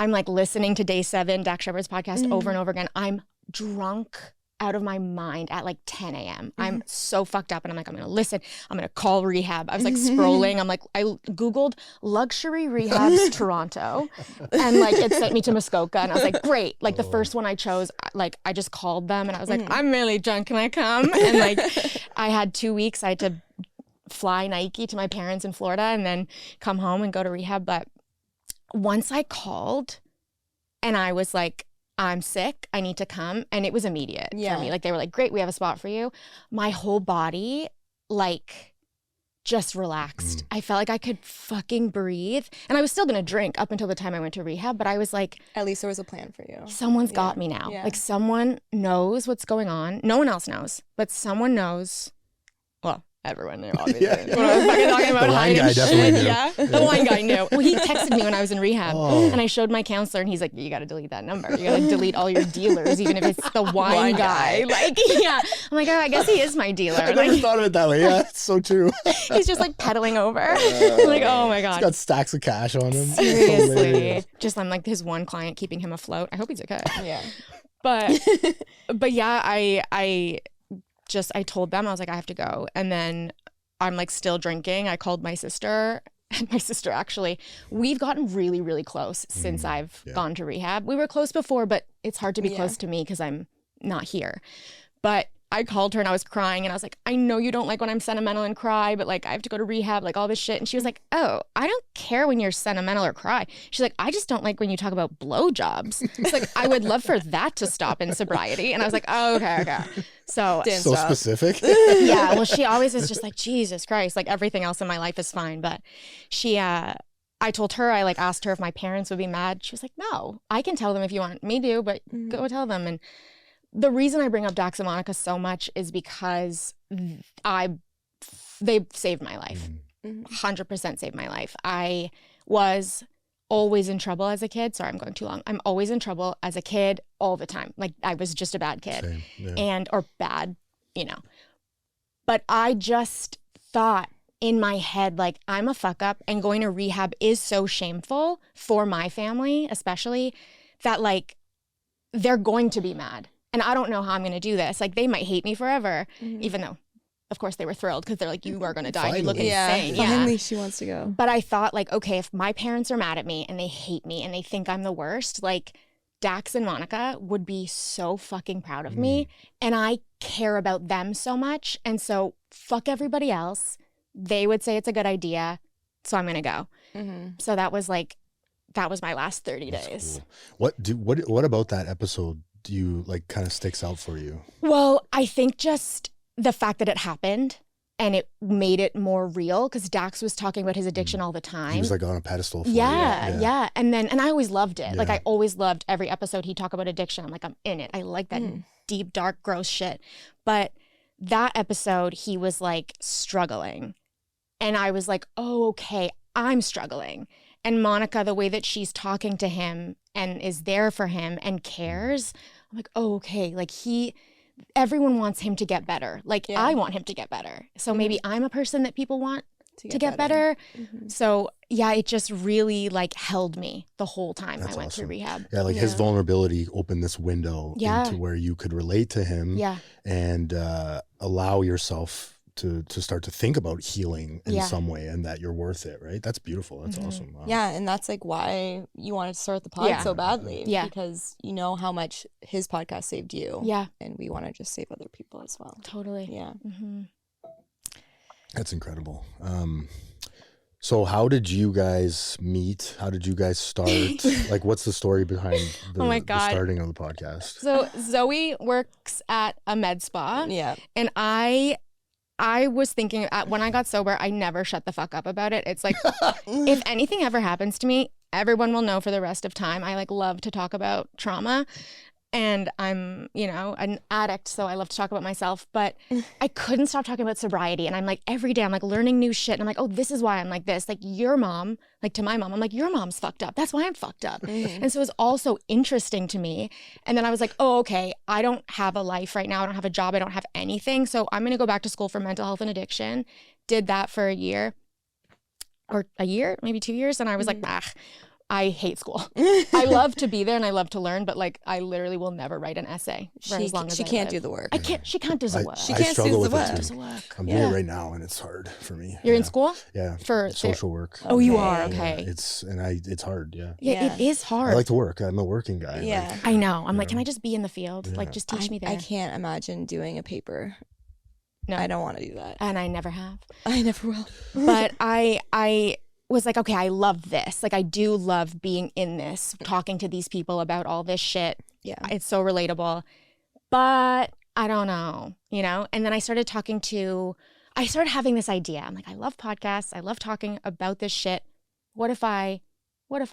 I'm like listening to Day 7, Dax Shepard's podcast over and over again. I'm drunk out of my mind at like 10 a.m. I'm so fucked up and I'm like, I'm going to listen. I'm going to call rehab. I was like scrolling. I'm like, I Googled luxury rehabs Toronto and like it sent me to Muskoka and I was like, great. Like the first one I chose, like I just called them and I was like, I'm really drunk. Can I come? And like I had 2 weeks. I had to fly Nike to my parents in Florida and then come home and go to rehab. But once I called and I was like, I'm sick, I need to come. And it was immediate for me. Like they were like, great, we have a spot for you. My whole body like just relaxed. I felt like I could fucking breathe. And I was still gonna drink up until the time I went to rehab, but I was like, at least there was a plan for you. Someone's got me now. Like someone knows what's going on. No one else knows, but someone knows. Well, everyone knew, obviously. What I was fucking talking about. The wine guy definitely knew. Yeah, the wine guy knew. Well, he texted me when I was in rehab, and I showed my counselor, and he's like, "You got to delete that number. You got to delete all your dealers, even if it's the wine guy." Like, yeah. I'm like, oh, I guess he is my dealer. I never Like, thought of it that way. Yeah, it's so true. he's just like pedaling over. I'm like, oh my god. He's got stacks of cash on him. Seriously, just I'm like his one client keeping him afloat. I hope he's okay. Yeah. But yeah, I told them, I was like, I have to go, and then I'm like still drinking. I called my sister, and my sister actually, we've gotten really, really close since I've gone to rehab. We were close before, but it's hard to be close to me because I'm not here. But I called her and I was crying and I was like, I know you don't like when I'm sentimental and cry, but like I have to go to rehab, like all this shit. And she was like, oh, I don't care when you're sentimental or cry. She's like, I just don't like when you talk about blowjobs. It's like, I would love for that to stop in sobriety. And I was like, oh, okay. So specific. Yeah, well, she always is just like, Jesus Christ, like everything else in my life is fine. But she, I told her, I like asked her if my parents would be mad. She was like, no, I can tell them if you want me to, but go tell them. And the reason I bring up Dax and Monica so much is because they saved my life. 100% saved my life. I was always in trouble as a kid. Sorry, I'm going too long. I'm always in trouble as a kid all the time. Like I was just a bad kid. Or bad, you know. But I just thought in my head, like I'm a fuck up and going to rehab is so shameful for my family, especially, that like they're going to be mad. And I don't know how I'm going to do this. Like they might hate me forever, even though of course they were thrilled because they're like, you are going to die. You look insane. Finally she wants to go. But I thought like, okay, if my parents are mad at me and they hate me and they think I'm the worst, like Dax and Monica would be so fucking proud of me. And I care about them so much. And so fuck everybody else. They would say it's a good idea. So I'm going to go. So that was my last 30 days. Cool. What about that episode do you like kind of sticks out for you? Well, I think just the fact that it happened and it made it more real, because Dax was talking about his addiction all the time. He was like on a pedestal for yeah. And I always loved it. Like I always loved every episode he'd talk about addiction. I'm like, I'm in it. I like that deep, dark, gross shit. But that episode, he was like struggling. And I was like, oh, okay, I'm struggling. And Monica, the way that she's talking to him and is there for him and cares, I'm like, oh, okay. Like everyone wants him to get better. Like I want him to get better. So maybe I'm a person that people want to get better. So yeah, it just really like held me the whole time That's I went through awesome. rehab. Yeah, like his vulnerability opened this window into where you could relate to him and allow yourself to start to think about healing in some way, and that you're worth it, right? That's beautiful. That's awesome. Wow. Yeah, and that's like why you wanted to start the pod so badly. Yeah. Because you know how much his podcast saved you. Yeah. And we want to just save other people as well. Totally. Yeah. That's incredible. So how did you guys meet? How did you guys start? Like, what's the story behind the starting of the podcast? So Zoe works at a med spa. Yeah. And I was thinking when I got sober, I never shut the fuck up about it. It's like, if anything ever happens to me, everyone will know for the rest of time. I like love to talk about trauma. And I'm, you know, an addict, so I love to talk about myself, but I couldn't stop talking about sobriety. And I'm like, every day I'm like learning new shit. And I'm like, oh, this is why I'm like this. Like your mom, like to my mom, I'm like, your mom's fucked up. That's why I'm fucked up. And so it was all so interesting to me. And then I was like, oh, okay, I don't have a life right now. I don't have a job. I don't have anything. So I'm going to go back to school for mental health and addiction. Did that for a year, maybe 2 years. And I was like, I hate school. I love to be there and I love to learn, but like I literally will never write an essay for as long as she I can't live. do the work. She can't do the work. She can't do the work. I'm doing it right now, and it's hard for me. You're in school? Yeah, for social work. Oh, you are? Okay. Yeah, it's hard. Yeah. Yeah, it is hard. I like to work. I'm a working guy. Yeah. Like, I know. I'm like, can I just be in the field? Yeah. Like, just teach me there. I can't imagine doing a paper. No, I don't want to do that. And I never have. I never will. But I was like, okay, I love this. Like, I do love being in this, talking to these people about all this shit. Yeah. It's so relatable. But I don't know, you know? And then I started having this idea. I'm like, I love podcasts. I love talking about this shit. What if I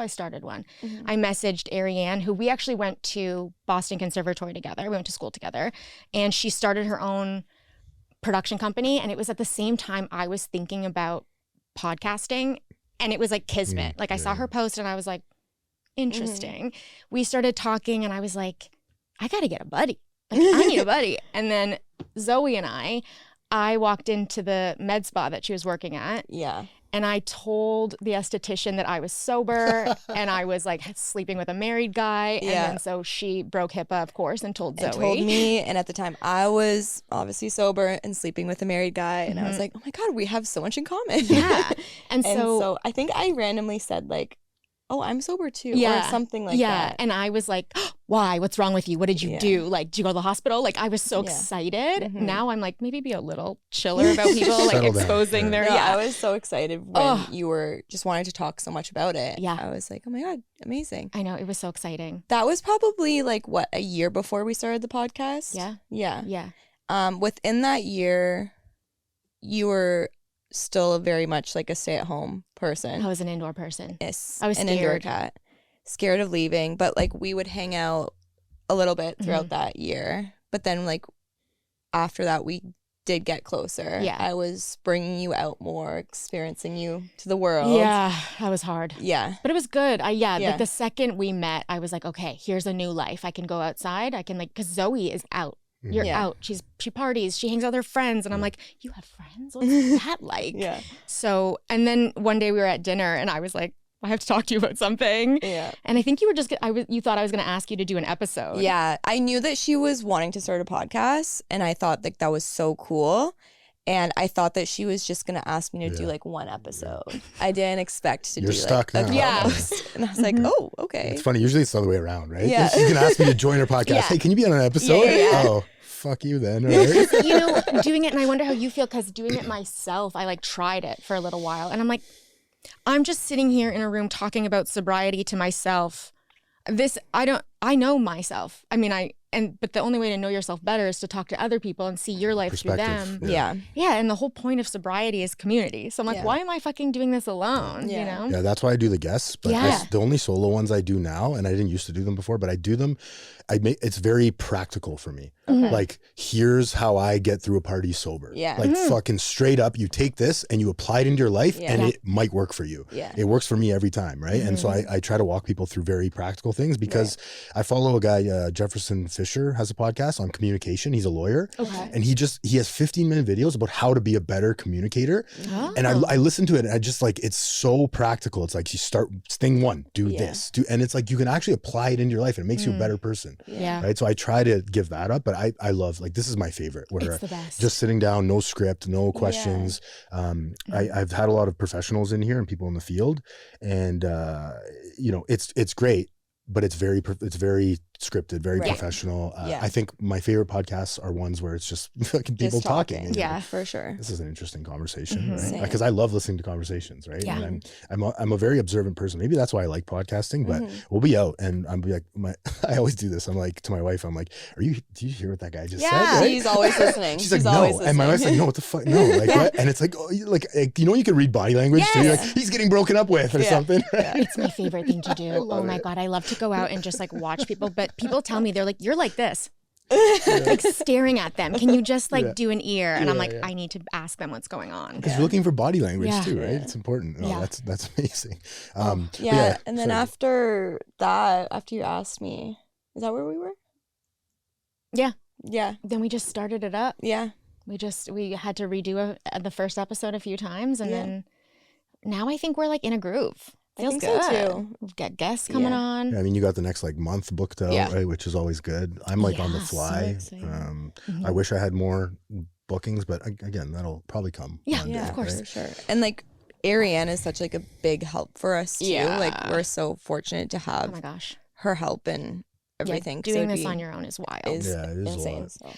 started one? I messaged Ariane, who we actually went to Boston Conservatory together. We went to school together. And she started her own production company. And it was at the same time I was thinking about podcasting. And it was like kismet. Like I saw her post and I was like, interesting. We started talking and I was like, I got to get a buddy. Like I need a buddy. And then Zoe and I walked into the med spa that she was working at. Yeah. And I told the esthetician that I was sober and I was like sleeping with a married guy. And then so she broke HIPAA, of course, and told Zoe. And told me. And at the time I was obviously sober and sleeping with a married guy. And I was like, oh my God, we have so much in common. Yeah. And so I think I randomly said like, oh, I'm sober too. Or something like that. Yeah. And I was like, why? What's wrong with you? What did you do? Like, did you go to the hospital? Like, I was so excited. Now I'm like, maybe be a little chiller about people, like exposing their. I was so excited when you were just wanting to talk so much about it. Yeah. I was like, oh my God, amazing. I know. It was so exciting. That was probably like, what, a year before we started the podcast? Yeah. Yeah. Yeah. Within that year, you were still very much like a stay-at-home person. I was an indoor person. Yes. I was an scared. indoor cat. Scared of leaving, but like we would hang out a little bit throughout that year. But then like after that, we did get closer. Yeah. I was bringing you out more, experiencing you to the world. Yeah, that was hard. Yeah. But it was good. Like the second we met, I was like, okay, here's a new life. I can go outside. I can like, because Zoe is out. You're out. She parties. She hangs out with her friends. And I'm like, you have friends? What's that like? Yeah. So, and then one day we were at dinner and I was like, I have to talk to you about something. Yeah. And I think you were just, you thought I was going to ask you to do an episode. Yeah. I knew that she was wanting to start a podcast and I thought like that was so cool. And I thought that she was just going to ask me to do like one episode. I didn't expect to You're do stuck like now. a post. And I was like, oh, okay. It's funny. Usually it's the other way around, right? Yeah. You can ask me to join her podcast. Hey, can you be on an episode? Yeah. Oh, fuck you then. Right? You know, doing it, and I wonder how you feel, because doing it myself, I like tried it for a little while. And I'm like, I'm just sitting here in a room talking about sobriety to myself. I know myself. I mean, but the only way to know yourself better is to talk to other people and see your life through them. Yeah. Yeah. And the whole point of sobriety is community. So I'm like, why am I fucking doing this alone? Yeah. You know? Yeah, that's why I do the guests. But the only solo ones I do now, and I didn't used to do them before, but I do them. It's very practical for me. Okay. Like, here's how I get through a party sober. Yeah. Like fucking straight up, you take this and you apply it into your life and it might work for you. Yeah. It works for me every time, right? And so I try to walk people through very practical things because I follow a guy, Jefferson Fisher. Fisher has a podcast on communication. He's a lawyer. Okay. And he has 15-minute videos about how to be a better communicator. Oh. And I listened to it and I just like, it's so practical. It's like you start thing one, do this, and it's like you can actually apply it into your life and it makes you a better person. Yeah. Right. So I try to give that up, but I love, like, this is my favorite, where It's the best. just sitting down, no script, no questions. I've had a lot of professionals in here and people in the field, and you know, it's great, but it's very scripted, very professional. I think my favorite podcasts are ones where it's just fucking people talking. And yeah, for sure. This is an interesting conversation, right? Same. Because I love listening to conversations, right? Yeah. And I'm a very observant person. Maybe that's why I like podcasting. But we'll be out, and I'm be like, I always do this. I'm like to my wife, I'm like, do you hear what that guy just said? Right? She's always listening. She's like, no, and my wife's like, no, what the fuck, no, like what? And it's like, oh, like you know, you can read body language too. You're like, he's getting broken up with or something. Right? It's my favorite thing to do. Oh my God. I love to go out and just like watch people, but people tell me, they're like, you're like this. Like staring at them. Can you just like do an ear? And I'm like, I need to ask them what's going on. Because you're looking for body language too, right? Yeah. It's important. Oh, that's amazing. And then after that, after you asked me, is that where we were? Yeah. Yeah. Then we just started it up. Yeah. We had to redo the first episode a few times, and then now I think we're like in a groove. Feels I think good. so too. We've got guests coming on. Yeah, I mean, you got the next like month booked out, right? Which is always good. I'm like on the fly. So exciting. I wish I had more bookings, but again, that'll probably come. Yeah, one day, of course. right? For sure. And like Ariane is such like a big help for us too. Yeah. Like we're so fortunate to Oh have my gosh. her help and everything. 'cause Doing it'd this be- on your own is wild. is Yeah, it is a insane. lot. So.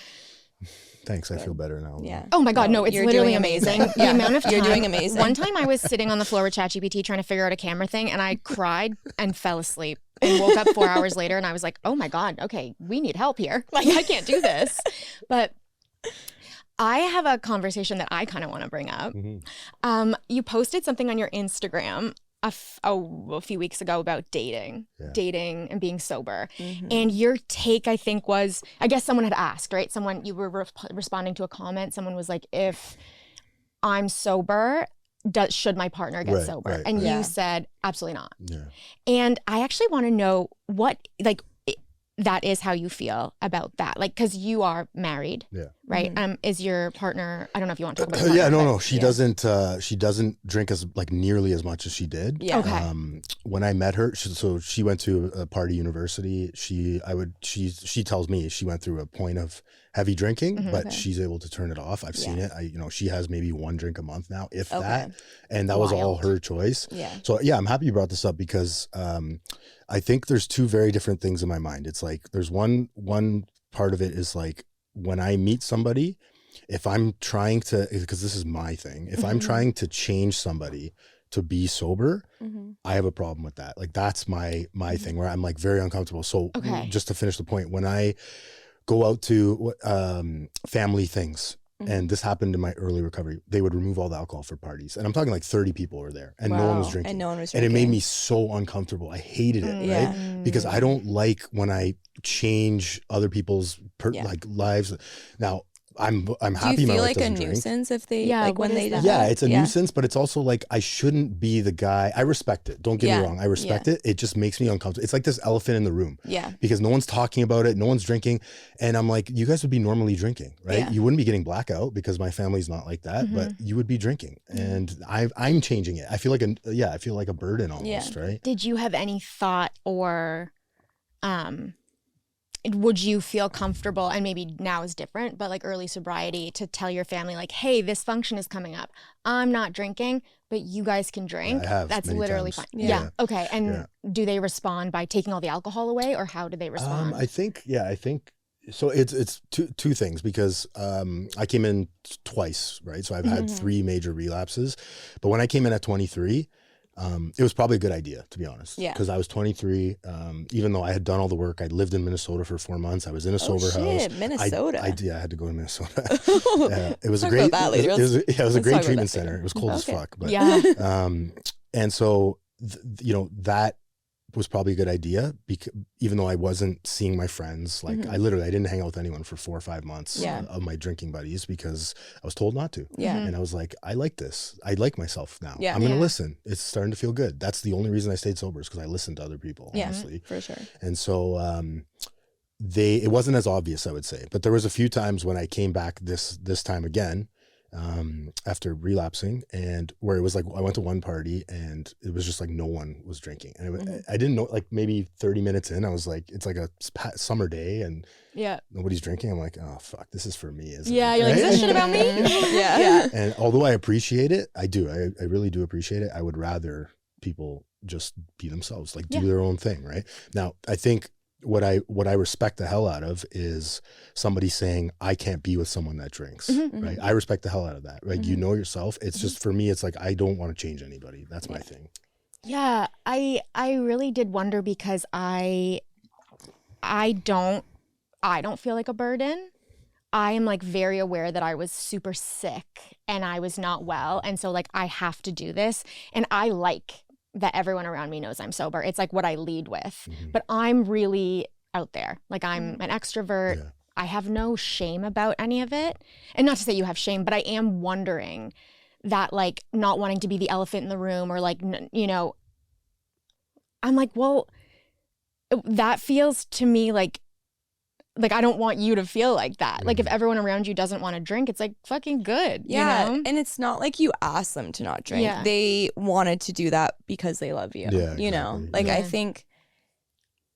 Thanks, I feel better now. Yeah. Oh my God, no, it's You're literally doing amazing. amazing. The Yeah, amount of time. you're doing amazing. One time I was sitting on the floor with ChatGPT trying to figure out a camera thing, and I cried and fell asleep and woke up 4 hours later, and I was like, oh my God, okay, we need help here. Like, I can't do this. But I have a conversation that I kind of want to bring up. You posted something on your Instagram a few weeks ago about dating and being sober. And your take, I think, was, I guess someone had asked, right? You were responding to a comment. Someone was like, if I'm sober, should my partner get sober? Right, and right. you said, absolutely not. Yeah. And I actually want to know what, like, that is how you feel about that. Like, because you are married, right? Is your partner, I don't know if you want to talk about your partner, no. She doesn't drink as like nearly as much as she did. Yeah. Okay. When I met her, she went to a party university. She tells me she went through a point of heavy drinking, but she's able to turn it off. I've seen it. She has maybe one drink a month now, if that. And that was all her choice. Yeah. So yeah, I'm happy you brought this up because I think there's two very different things in my mind. It's like there's one part of it is like when I meet somebody, if I'm trying to, because this is my thing, if I'm trying to change somebody to be sober, I have a problem with that. Like that's my thing where I'm like very uncomfortable. So just to finish the point, when I go out to family things, and this happened in my early recovery, they would remove all the alcohol for parties. And I'm talking like 30 people were there and no one was drinking. And no one was And drinking. it made me so uncomfortable. I hated it, right? Because I don't like when I change other people's like lives. Now, I'm happy Do you my feel wife like a doesn't drink. nuisance if they Yeah, like when what they is do that? Yeah, that? it's a nuisance, but it's also like I shouldn't be the guy. I respect it. Don't get me wrong. I respect it. It just makes me uncomfortable. It's like this elephant in the room. Yeah. Because no one's talking about it. No one's drinking. And I'm like, you guys would be normally drinking, right? Yeah. You wouldn't be getting blackout because my family's not like that, but you would be drinking. And I'm changing it. I feel like a burden almost, right? Did you have any thought or would you feel comfortable, and maybe now is different, but like early sobriety, to tell your family like, hey, this function is coming up. I'm not drinking, but you guys can drink. I have That's many literally times. fine. Yeah. Okay. And do they respond by taking all the alcohol away, or how do they respond? I think so. It's two things because I came in twice, right? So I've had 3 major relapses, but when I came in at 23, it was probably a good idea, to be honest. Yeah. Because I was 23. Even though I had done all the work, I'd lived in Minnesota for 4 months. I was in a sober house. Minnesota. I had to go to Minnesota. It was a great. About that later. It was a Let's great talk about treatment that later. center. It was cold as fuck. But, yeah. and so that was probably a good idea because even though I wasn't seeing my friends, like I didn't hang out with anyone for 4 or 5 months of my drinking buddies because I was told not to. Yeah. And I was like, I like this. I like myself now. Yeah. I'm going to listen. It's starting to feel good. That's the only reason I stayed sober is because I listened to other people, honestly. For sure. And so, it wasn't as obvious, I would say, but there was a few times when I came back this time again, after relapsing, and where it was like, I went to one party and it was just like no one was drinking, and I didn't know, like maybe 30 minutes in, I was like, it's like a summer day and nobody's drinking. I'm like, oh fuck, this is for me, isn't it? You're like, is this shit about me? Yeah. And although I appreciate it, I really do appreciate it. I would rather people just be themselves, like do their own thing. Right now, I think what I respect the hell out of is somebody saying, I can't be with someone that drinks, right? I respect the hell out of that. Like, you know yourself. It's just, for me, it's like, I don't want to change anybody. That's my thing. Yeah, I really did wonder, because I don't feel like a burden. I am like very aware that I was super sick and I was not well, and so like I have to do this, and I like that everyone around me knows I'm sober. It's like what I lead with. But I'm really out there. Like, I'm an extrovert. Yeah. I have no shame about any of it. And not to say you have shame, but I am wondering that, like, not wanting to be the elephant in the room, or like, you know, I'm like, well, that feels to me like I don't want you to feel like that. Like, if everyone around you doesn't want to drink, it's like fucking good. Yeah. You know? And it's not like you asked them to not drink. Yeah. They wanted to do that because they love you. Yeah, you know? exactly. Like, I think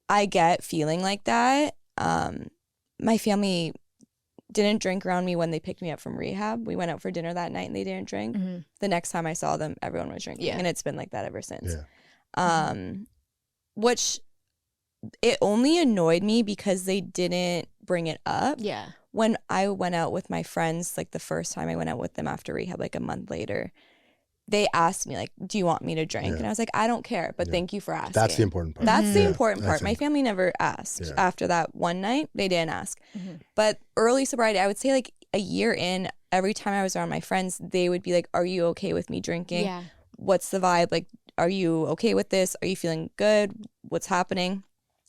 I get feeling like that. My family didn't drink around me when they picked me up from rehab. We went out for dinner that night and they didn't drink. The next time I saw them, everyone was drinking. And it's been like that ever since. Yeah. Which, it only annoyed me because they didn't bring it up. Yeah. When I went out with my friends, like the first time I went out with them after rehab, like a month later, they asked me, like, do you want me to drink? And I was like, I don't care, but thank you for asking. That's the important part. That's the important part. My family never asked. Yeah. After that one night, they didn't ask. But early sobriety, I would say like a year in, every time I was around my friends, they would be like, are you okay with me drinking? Yeah. What's the vibe? Like, are you okay with this? Are you feeling good? What's happening?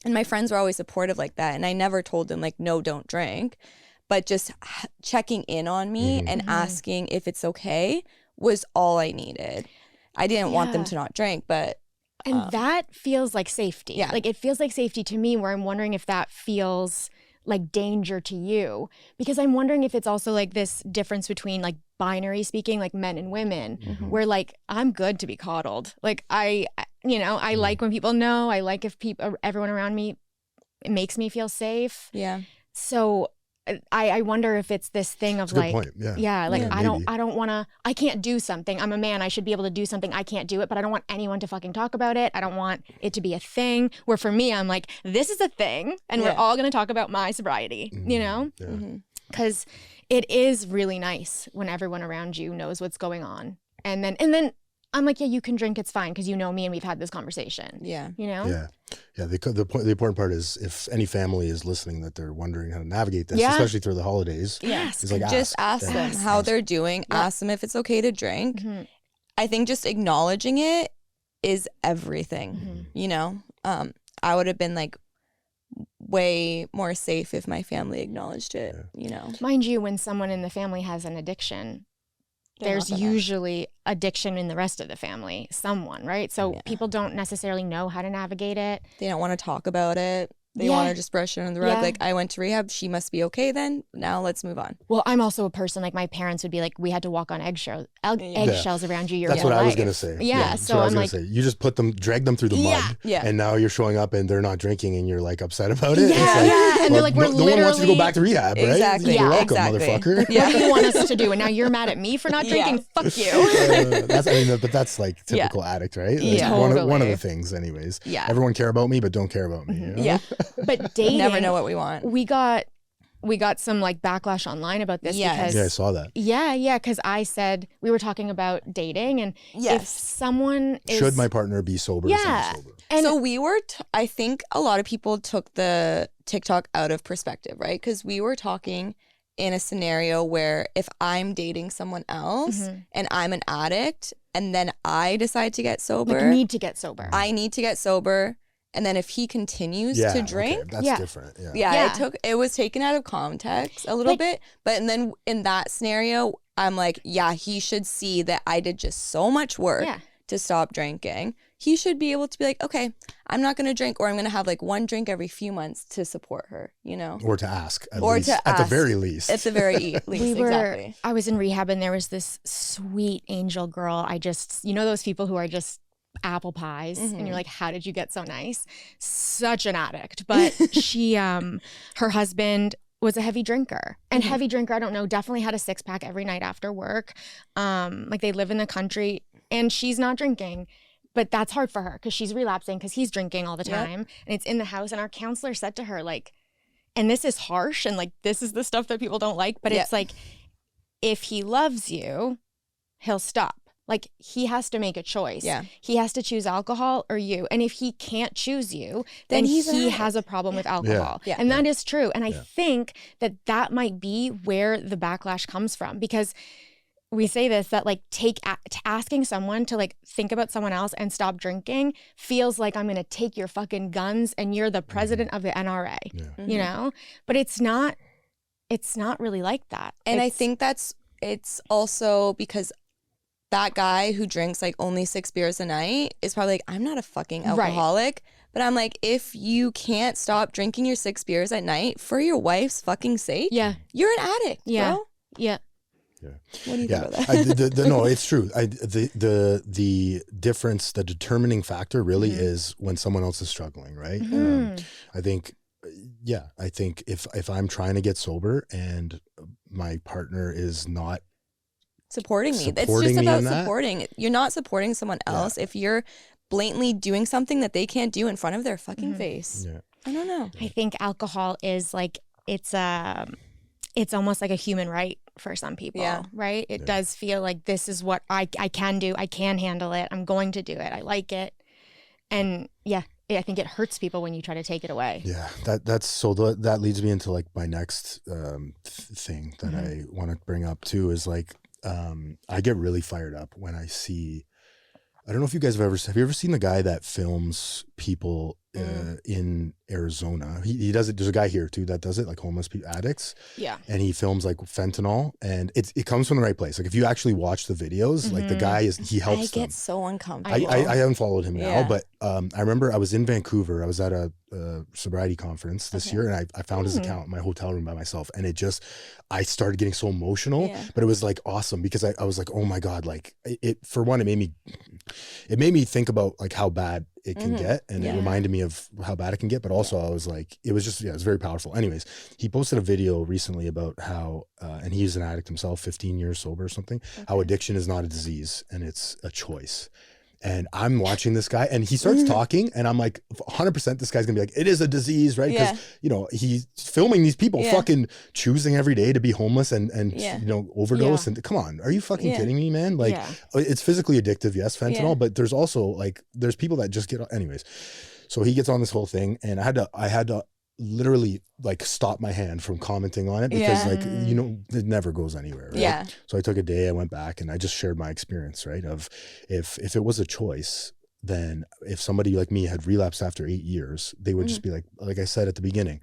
And my friends were always supportive like that. And I never told them, like, no, don't drink. But just checking in on me and asking if it's okay was all I needed. I didn't want them to not drink, but... And that feels like safety. Yeah. Like, it feels like safety to me, where I'm wondering if that feels like danger to you. Because I'm wondering if it's also like this difference between, like, binary speaking, like men and women, where like, I'm good to be coddled. Like, I like when people know, I like if everyone around me, it makes me feel safe. Yeah. So I wonder if it's this thing of like, point. Yeah. like, Yeah, I don't want to, I can't do something. I'm a man. I should be able to do something. I can't do it, but I don't want anyone to fucking talk about it. I don't want it to be a thing, where for me, I'm like, this is a thing, and we're all going to talk about my sobriety, you know? Because it is really nice when everyone around you knows what's going on. And then I'm like, yeah, you can drink, it's fine, because you know me and we've had this conversation. Yeah. You know? Yeah. Yeah. The important part is, if any family is listening that they're wondering how to navigate this, especially through the holidays, Yes. like, just ask them how they're doing. Ask them if it's okay to drink. I think just acknowledging it is everything, you know? I would have been like way more safe if my family acknowledged it, you know? Mind you, when someone in the family has an addiction, there's usually addiction in the rest of the family, someone, right? So people don't necessarily know how to navigate it. They don't want to talk about it. They want to just brush it under the rug. Yeah. Like, I went to rehab. She must be okay then. Now let's move on. Well, I'm also a person, like, my parents would be like, we had to walk on eggshells around you your That's whole what life. I was going to say. Yeah. That's So what I was I'm gonna like, say. You just drag them through the mud, and now you're showing up and they're not drinking and you're like upset about it. Yeah, It's like, and they're like, we're no one wants you to go back to rehab, right? Exactly. You're welcome, exactly. motherfucker. what do you want us to do? And now you're mad at me for not drinking? Fuck you. But that's like typical addict, right? That's Yeah. one of Totally. the things, anyways. Yeah. Everyone care about me, but don't care about me. You know? Yeah. But dating, Never know what we want. we got some like backlash online about this because Yeah, I saw that. yeah, because I said we were talking about dating, and if someone is, Should my partner be sober? Or semi-sober? and So we were, I think a lot of people took the TikTok out of perspective, right? Because we were talking in a scenario where if I'm dating someone else and I'm an addict and then I decide to get sober, like, need to get sober. I need to get sober. And then if he continues to drink, okay. That's different. Yeah. yeah, it was taken out of context a little bit. But and then in that scenario, I'm like, yeah, he should see that I did just so much work to stop drinking. he should be able to be like, okay, I'm not going to drink, or I'm going to have like one drink every few months to support her, you know? Or to ask, at Or least, to at the ask. very least. At the very least, exactly. I was in rehab and there was this sweet angel girl. You know those people who are just apple pies and you're like, how did you get so nice? Such an addict. But she, her husband was a heavy drinker, and heavy drinker, I don't know, definitely had a 6-pack every night after work. Like they live in the country and she's not drinking. But that's hard for her because she's relapsing because he's drinking all the time. And it's in the house. And our counselor said to her, like, and this is harsh and like, this is the stuff that people don't like. But it's like, if he loves you, he'll stop. Like, he has to make a choice. Yeah. He has to choose alcohol or you. And if he can't choose you, then he has a problem with alcohol. Yeah. And that is true. And I think that might be where the backlash comes from, because we say this, that like asking someone to like think about someone else and stop drinking feels like I'm going to take your fucking guns and you're the president of the NRA, you know? But it's not really like that. And I think it's also because that guy who drinks like only 6 beers a night is probably like, I'm not a fucking alcoholic. But I'm like, if you can't stop drinking your 6 beers at night for your wife's fucking sake, you're an addict, bro. Yeah. What do you think about that? No, it's true. The difference, the determining factor really is when someone else is struggling, right? I think if I'm trying to get sober and my partner is not supporting me, it's just about supporting. You're not supporting someone else if you're blatantly doing something that they can't do in front of their fucking face. I don't know. I think alcohol is like, it's almost like a human right for some people, right? It does feel like this is what I can do. I can handle it. I'm going to do it. I like it. And I think it hurts people when you try to take it away. Yeah, that leads me into like my next thing that I want to bring up too, is like, I get really fired up when I see, I don't know if you guys have you ever seen the guy that films people in Arizona? He does it. There's a guy here too that does it, like homeless people, addicts. Yeah. And he films like fentanyl, and it comes from the right place. Like if you actually watch the videos, like the guy he helps them. I get so uncomfortable. I unfollowed him now, but I remember I was in Vancouver. I was at a sobriety conference this year, and I found his account in my hotel room by myself, and I started getting so emotional, but it was like awesome because I was like, oh my God, like for one, it made me think about like how bad it can get, and it reminded me of how bad it can get, but also I was like, it was very powerful. Anyways, he posted a video recently about how, and he's an addict himself, 15 years sober or something, how addiction is not a disease and it's a choice. And I'm watching this guy and he starts talking and I'm like, 100% this guy's gonna be like, it is a disease, right? Because, he's filming these people fucking choosing every day to be homeless and overdose. And come on, are you fucking kidding me, man? Like it's physically addictive, yes, fentanyl, but there's also like, there's people that just get, anyways. So he gets on this whole thing and I had to literally like stop my hand from commenting on it because it never goes anywhere, right? So I took a day, I went back and I just shared my experience, right, of if it was a choice, then if somebody like me had relapsed after 8 years, they would just be like I said at the beginning,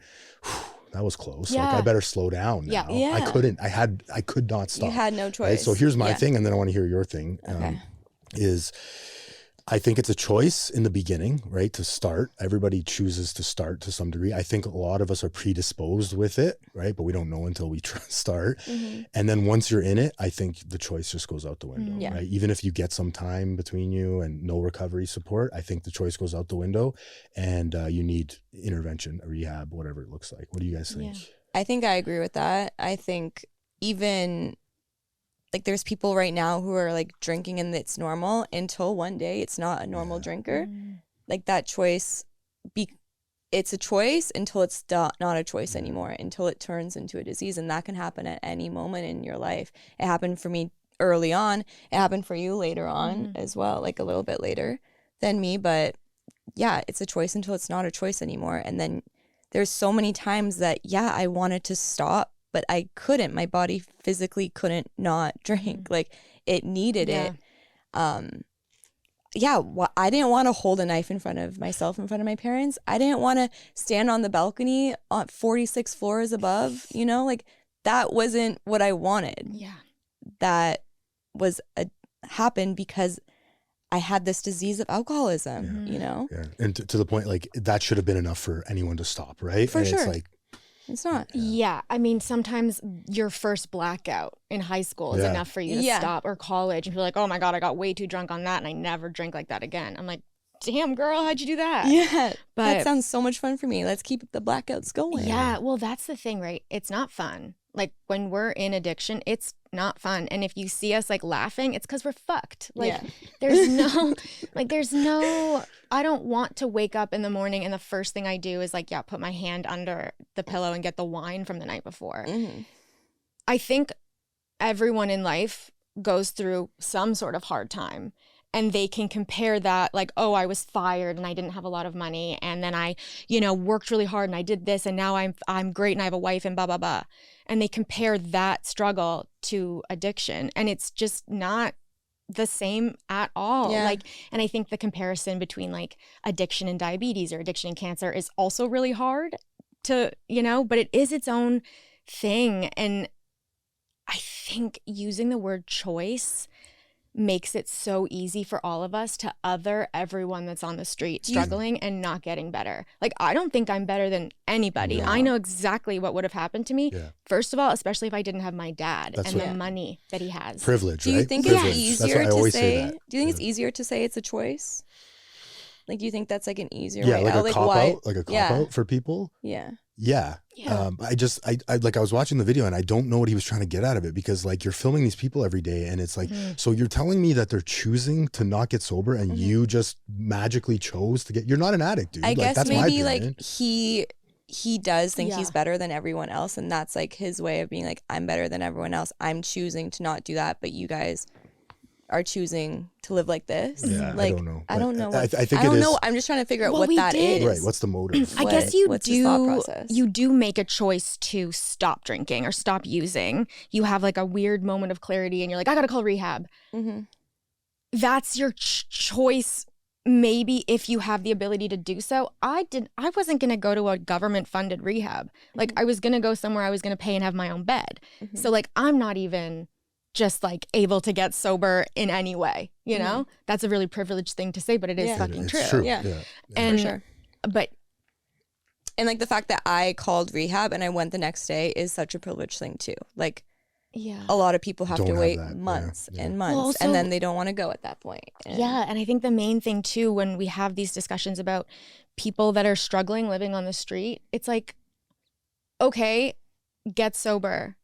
that was close, like I better slow down now. I could not stop. You had no choice, right? So here's my thing, and then I want to hear your thing. Is I think it's a choice in the beginning, right? To start. Everybody chooses to start to some degree. I think a lot of us are predisposed with it, right? But we don't know until we start. And then once you're in it, I think the choice just goes out the window, right? Even if you get some time between you and no recovery support, I think the choice goes out the window and you need intervention, rehab, whatever it looks like. What do you guys think? I think I agree with that. I think even like there's people right now who are like drinking and it's normal until one day it's not a normal drinker. Like that choice, it's a choice until it's not a choice anymore, until it turns into a disease. And that can happen at any moment in your life. It happened for me early on. It happened for you later on as well, like a little bit later than me. But yeah, it's a choice until it's not a choice anymore. And then there's so many times that, I wanted to stop, but I couldn't. My body physically couldn't not drink. Like it needed it. I didn't want to hold a knife in front of myself, in front of my parents. I didn't want to stand on the balcony on 46 floors above, like that wasn't what I wanted. That was happened because I had this disease of alcoholism, you know? Yeah. And to the point, like, that should have been enough for anyone to stop, right? For and sure. It's like, It's not. Yeah. I mean, sometimes your first blackout in high school is Yeah. enough for you to stop, or college, and you're like, oh my God, I got way too drunk on that and I never drink like that again. I'm like, damn, girl, how'd you do that? Yeah. But that sounds so much fun for me. Let's keep the blackouts going. yeah, well, that's the thing, right? It's not fun. Like when we're in addiction, it's not fun. And if you see us like laughing, it's because we're fucked. Like there's no, I don't want to wake up in the morning and the first thing I do is like, put my hand under the pillow and get the wine from the night before. Mm-hmm. I think everyone in life goes through some sort of hard time. And they can compare that like, oh, I was fired and I didn't have a lot of money. And then I, worked really hard and I did this and now I'm great and I have a wife and blah, blah, blah. And they compare that struggle to addiction. And it's just not the same at all. Yeah. Like, and I think the comparison between like addiction and diabetes or addiction and cancer is also really hard to, but it is its own thing. And I think using the word choice makes it so easy for all of us to other everyone that's on the street struggling and not getting better. Like, I don't think I'm better than anybody. No. I know exactly what would have happened to me. Yeah. First of all, especially if I didn't have my dad That's and what- the money that he has. privilege, Do you right? think Privilege. it's easier That's why I to always say? that. Do you think it's easier to say it's a choice? Like, do you think that's like an easier Yeah, way like out? a cop out, like a cop Yeah. out for people. Yeah. Yeah. Yeah. I like, I was watching the video and I don't know what he was trying to get out of it, because like you're filming these people every day and it's like, so you're telling me that they're choosing to not get sober and you just magically chose to you're not an addict, dude. I Like, guess that's my maybe opinion. like he does think he's Yeah. better than everyone else, and that's like his way of being like, I'm better than everyone else. I'm choosing to not do that, but you guys are choosing to live like this. Yeah, like, I don't know. I don't know. I think I don't it know. is- I'm just trying to figure out Well, what we that did. is. Right. What's the motive? I guess you what's his thought do process? you do make a choice to stop drinking or stop using. You have like a weird moment of clarity and you're like, I gotta call rehab. Mhm. That's your choice, maybe, if you have the ability to do so. I wasn't gonna go to a government funded rehab. Like, I was gonna go somewhere I was gonna pay and have my own bed. So like, I'm not even just like able to get sober in any way, That's a really privileged thing to say, but it is Yeah. fucking It's true. true. Yeah. And For sure. but And like the fact that I called rehab and I went the next day is such a privileged thing too. Like, yeah. a lot of people have Don't to have wait that. Yeah, months yeah. and months, Well, also- and then they don't want to go at that point. And Yeah, and I think the main thing too, when we have these discussions about people that are struggling living on the street, it's like, okay, get sober.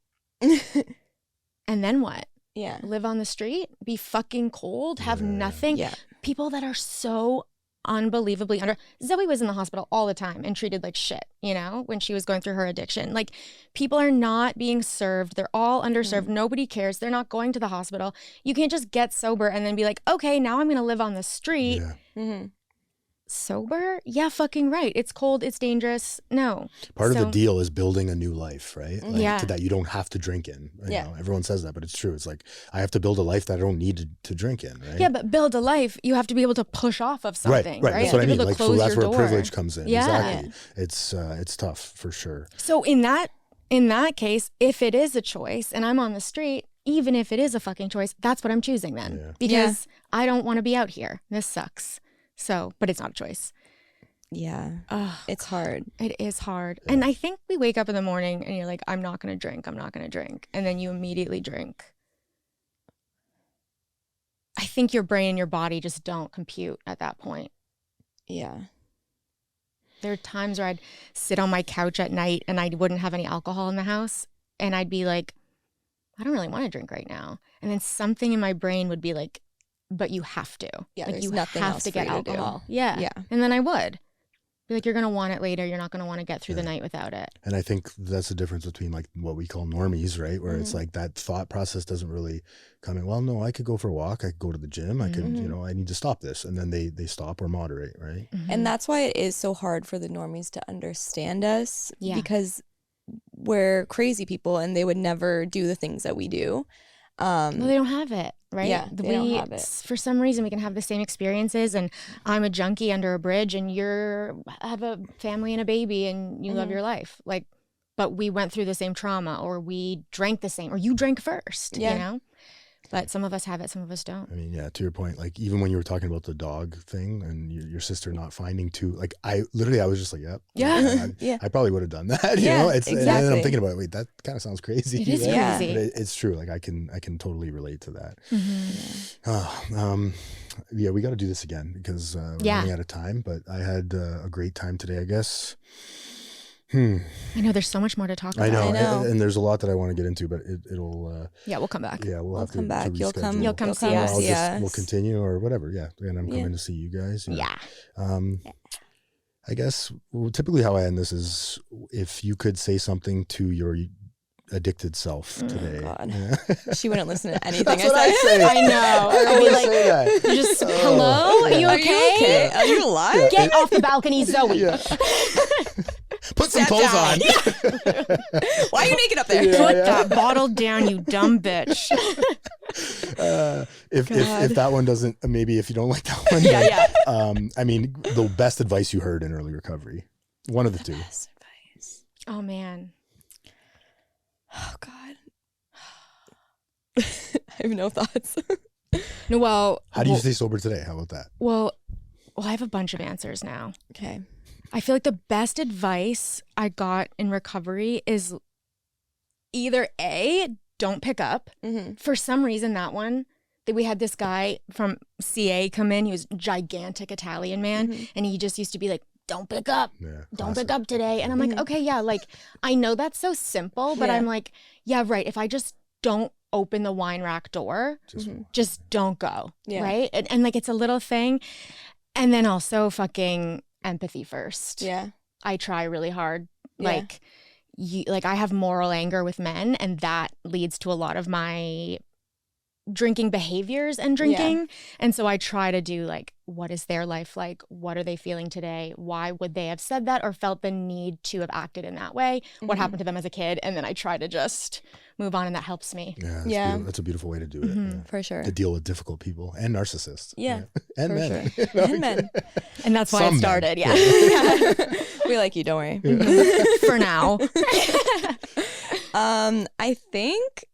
And then what? yeah. Live on the street? Be fucking cold? Have nothing? Yeah. People that are so unbelievably Zoe was in the hospital all the time and treated like shit, when she was going through her addiction. Like, people are not being served. They're all underserved. Nobody cares. They're not going to the hospital. You can't just get sober and then be like, okay, now I'm going to live on the street. Yeah. Mm-hmm. Sober? Yeah, fucking right. It's cold. It's dangerous. No. Part of So- the deal is building a new life, right? Like, Yeah. that you don't have to drink in. You Yeah. know, everyone says that, but it's true. It's like, I have to build a life that I don't need to drink in, right? Yeah, but build a life. You have to be able to push off of something, right? Right. That's You what I have to be mean. able to Like, so close that's your where door. privilege comes in. Yeah. Exactly. It's tough for sure. So in that case, if it is a choice and I'm on the street, even if it is a fucking choice, that's what I'm choosing then. Yeah. Because I don't want to be out here. This sucks. So, but it's not a choice. Yeah. Ugh, It's hard. it is hard. And I think we wake up in the morning and you're like, I'm not going to drink. I'm not going to drink. And then you immediately drink. I think your brain and your body just don't compute at that point. Yeah. There are times where I'd sit on my couch at night and I wouldn't have any alcohol in the house. And I'd be like, I don't really want to drink right now. And then something in my brain would be like, but you have to. Yeah, like, there's you nothing have else to for get you to do. alcohol. Yeah. Yeah. And then I would. Be like, you're going to want it later. You're not going to want to get through the Yeah. night without it. And I think that's the difference between like what we call normies, right? Where Mm-hmm. it's like that thought process doesn't really come in. Well, no, I could go for a walk. I could go to the gym. I could, Mm-hmm. I need to stop this. And then they stop or moderate, right? And that's why it is so hard for the normies to understand us. Yeah. Because we're crazy people and they would never do the things that we do. Well, they don't have it, right? Yeah, they don't have it. For some reason, we can have the same experiences, and I'm a junkie under a bridge, and have a family and a baby, and you love your life. Like, but we went through the same trauma, or we drank the same, or you drank first. Yeah. But some of us have it, some of us don't. I mean, yeah, to your point, like even when you were talking about the dog thing and your sister not finding two, like I was just like, yep. Yeah. I probably would have done that. You Yeah, know, it's, exactly. and then I'm thinking about it, wait, that kind of sounds crazy. It is right? Yeah. crazy. But it's true. Like I can totally relate to that. Mm-hmm. Yeah, we got to do this again because we're running out of time, but I had a great time today, I guess. I know there's so much more to talk about. I know. know. And there's a lot that I want to get into, but it'll Yeah, we'll come back. yeah, we'll have come to back. You'll reschedule. You'll come see us. We'll continue or whatever. Yeah. And I'm coming to see you guys. Yeah. I guess typically how I end this is if you could say something to your addicted self today. God. Yeah. She wouldn't listen to anything That's what I say. say. I know. I I'd be always like, say that. you just, hello? Are you Are okay? you okay? Are you alive? Get off the balcony, Zoe. Yeah. Put some Step clothes down. on. Why are you naked up there? Yeah. Put that bottle down, you dumb bitch. If that one doesn't, maybe if you don't like that one. Yeah. I mean, the best advice you heard in early recovery. One of the two. Best advice. Oh, man. Oh God. I have no thoughts. No, well. How do you stay sober today? How about that? Well, I have a bunch of answers now. Okay. I feel like the best advice I got in recovery is either A, don't pick up. Mm-hmm. For some reason, that one, that we had this guy from CA come in. He was a gigantic Italian man. And he just used to be like, don't pick up. Yeah, Don't classic. pick up today. And I'm like, okay, yeah, like, I know that's so simple, but Yeah. I'm like, yeah, right. If I just don't open the wine rack door, just don't go. Yeah. Right. And like, it's a little thing. And then also fucking empathy first. Yeah. I try really hard. Yeah. Like I have moral anger with men, and that leads to a lot of my drinking behaviors and drinking. And so I try to do like, what is their life like? What are they feeling today? Why would they have said that or felt the need to have acted in that way? What happened to them as a kid? And then I try to just move on, and that helps me. Yeah, Yeah. that's a beautiful way to do it. Yeah. For sure. To deal with difficult people and narcissists. Yeah. And For men. sure. And men. And that's why Some it men. started. Yeah. We like you, don't worry. For now. I think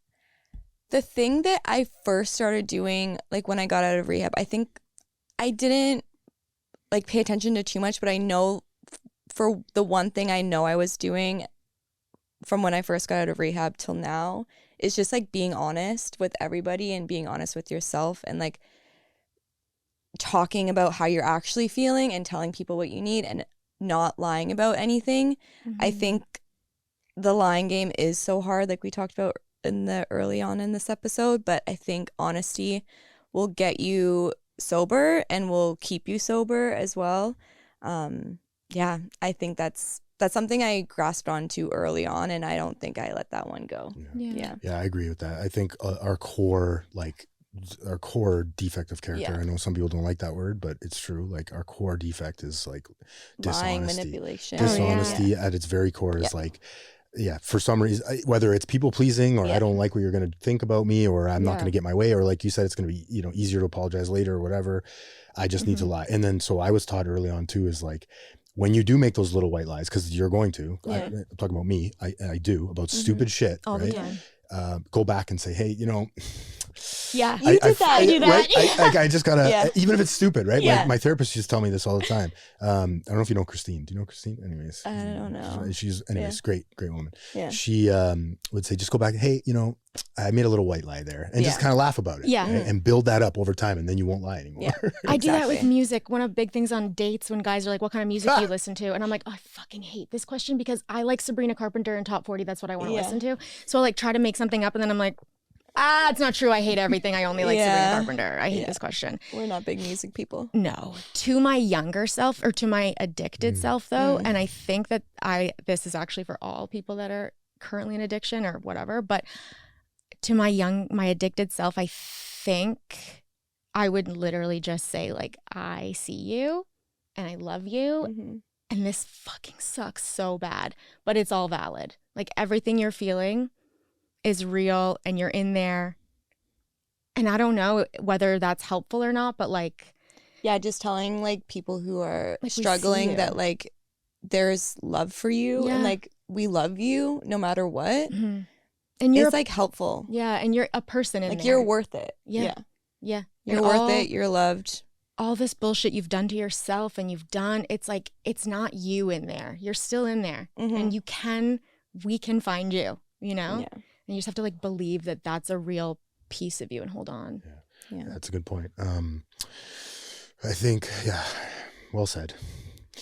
the thing that I first started doing, like when I got out of rehab, I think I didn't like pay attention to too much, but I know for the one thing I know I was doing from when I first got out of rehab till now is just like being honest with everybody and being honest with yourself and like talking about how you're actually feeling and telling people what you need and not lying about anything. I think the lying game is so hard, like we talked about in the early on in this episode, but I think honesty will get you sober and will keep you sober as well. Yeah, I think that's something I grasped onto early on, and I don't think I let that one go. Yeah. Yeah, I agree with that. I think our core defect of character, Yeah. I know some people don't like that word, but it's true. Like our core defect is like Lying, dishonesty. manipulation. Dishonesty at its very core is like, for some reason, whether it's people pleasing or I don't like what you're going to think about me or I'm not going to get my way, or like you said, it's going to be, easier to apologize later or whatever. I just need to lie. And then, so I was taught early on too, is like, when you do make those little white lies, because you're going to, I'm talking about me, I do, about stupid shit, All right? the time. Go back and say, hey, Yeah. You did that. I do that. Right? I just gotta, Yeah. even if it's stupid, right? Yeah. My therapist used to tell me this all the time. I don't know if you know Christine. Do you know Christine? Anyways, I don't know. She's great woman. Yeah. She would say, just go back. Hey, I made a little white lie there, and just kind of laugh about it. Yeah. right? And build that up over time, and then you won't lie anymore. Yeah. I do that with Exactly. music. One of the big things on dates when guys are like, what kind of music do you listen to? And I'm like, oh, I fucking hate this question because I like Sabrina Carpenter and Top 40. That's what I want to listen to. So I like try to make something up and then I'm like, it's not true. I hate everything. I only like Sabrina Carpenter. I hate this question. We're not big music people. No. To my younger self or to my addicted self though, and I think that this is actually for all people that are currently in addiction or whatever, but to my addicted self, I think I would literally just say like, I see you and I love you and this fucking sucks so bad, but it's all valid. Like everything you're feeling is real and you're in there. And I don't know whether that's helpful or not, but like, yeah, just telling like people who are Like, we see struggling you. that like there's love for you Yeah. and like we love you no matter what. and And you're it's like helpful. yeah, and you're a person in Like there. you're worth it. Yeah. Yeah. You're And worth it. You're loved. all this bullshit you've done to yourself and it's like, it's not you in there. You're still in there. And we can find you, you know? Yeah. And you just have to like believe that that's a real piece of you and hold on. Yeah. That's a good point. I think, well said.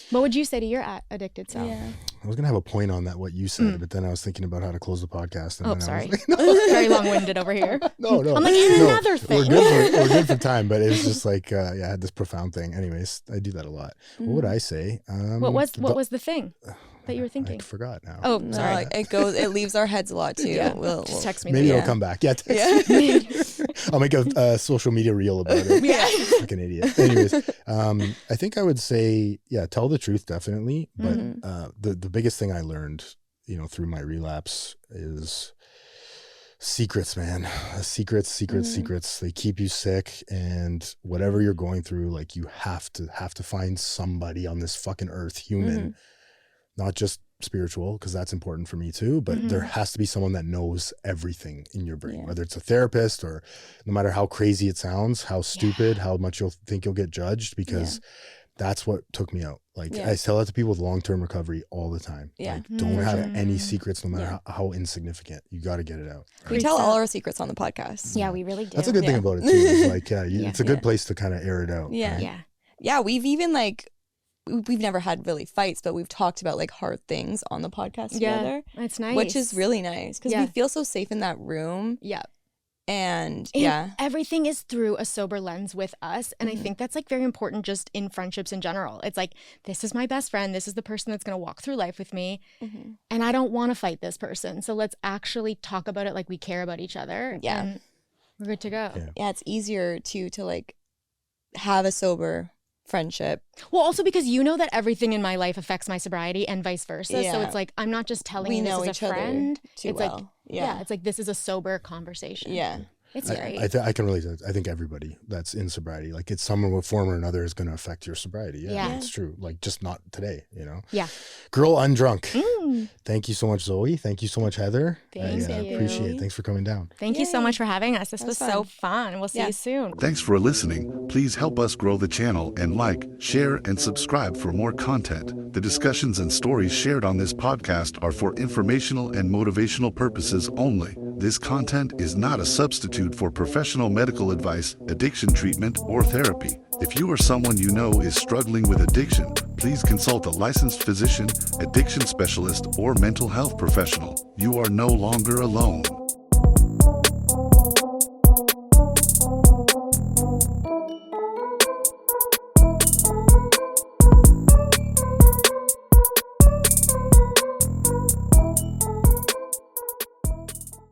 What would you say to your addicted self? Yeah. I was going to have a point on that, what you said, but then I was thinking about how to close the podcast. And Oh, then sorry. I was like, Very long-winded over here. no. I'm like, and another thing. We're good for time, but it was just like, I had this profound thing. Anyways, I do that a lot. What would I say? What was the thing that you were thinking? I forgot now. Oh, No, sorry. like, it leaves our heads a lot too. Yeah. We'll Just text me. Maybe later. it'll come back. Yeah, text me. I'll make a social media reel about it. Yeah. Like an idiot. Anyways, I think I would say, tell the truth, definitely. But the biggest thing I learned, through my relapse is secrets, man. Secrets. They keep you sick, and whatever you're going through, like you have to find somebody on this fucking earth, human, not just spiritual, because that's important for me too, but there has to be someone that knows everything in your brain, whether it's a therapist or no matter how crazy it sounds, how stupid, how much you'll think you'll get judged, because that's what took me out. Like I tell that to people with long-term recovery all the time. Yeah. Like, don't have any secrets, no matter how insignificant. You got to get it out. We tell all our secrets on the podcast. Yeah, we really do. That's a good thing about it too. Is like, it's a good place to kind of air it out. Yeah. Right? Yeah. Yeah, we've even we've never had really fights, but we've talked about like hard things on the podcast together. It's nice. Which is really nice because we feel so safe in that room. Yeah. And everything is through a sober lens with us. And I think that's like very important just in friendships in general. It's like, this is my best friend. This is the person that's going to walk through life with me. And I don't want to fight this person. So let's actually talk about it like we care about each other. Yeah. And we're good to go. Yeah, it's easier to like have a sober friendship. Well, also because you know that everything in my life affects my sobriety and vice versa. So it's like, I'm not just telling you this as a friend. It's like, yeah. it's like, this is a sober conversation. Yeah. It's great. I can relate to that. I think everybody that's in sobriety, like it's some form or another is going to affect your sobriety. Yeah, it's true. Like just not today, Yeah. Girl Undrunk. Thank you so much, Zoe. Thank you so much, Heather. Thank you. I appreciate it. Thanks for coming down. Thank you so much for having us. This was so fun. We'll see you soon. Thanks for listening. Please help us grow the channel and like, share, and subscribe for more content. The discussions and stories shared on this podcast are for informational and motivational purposes only. This content is not a substitute for professional medical advice, addiction treatment, or therapy. If you or someone you know is struggling with addiction, please consult a licensed physician, addiction specialist, or mental health professional. You are no longer alone.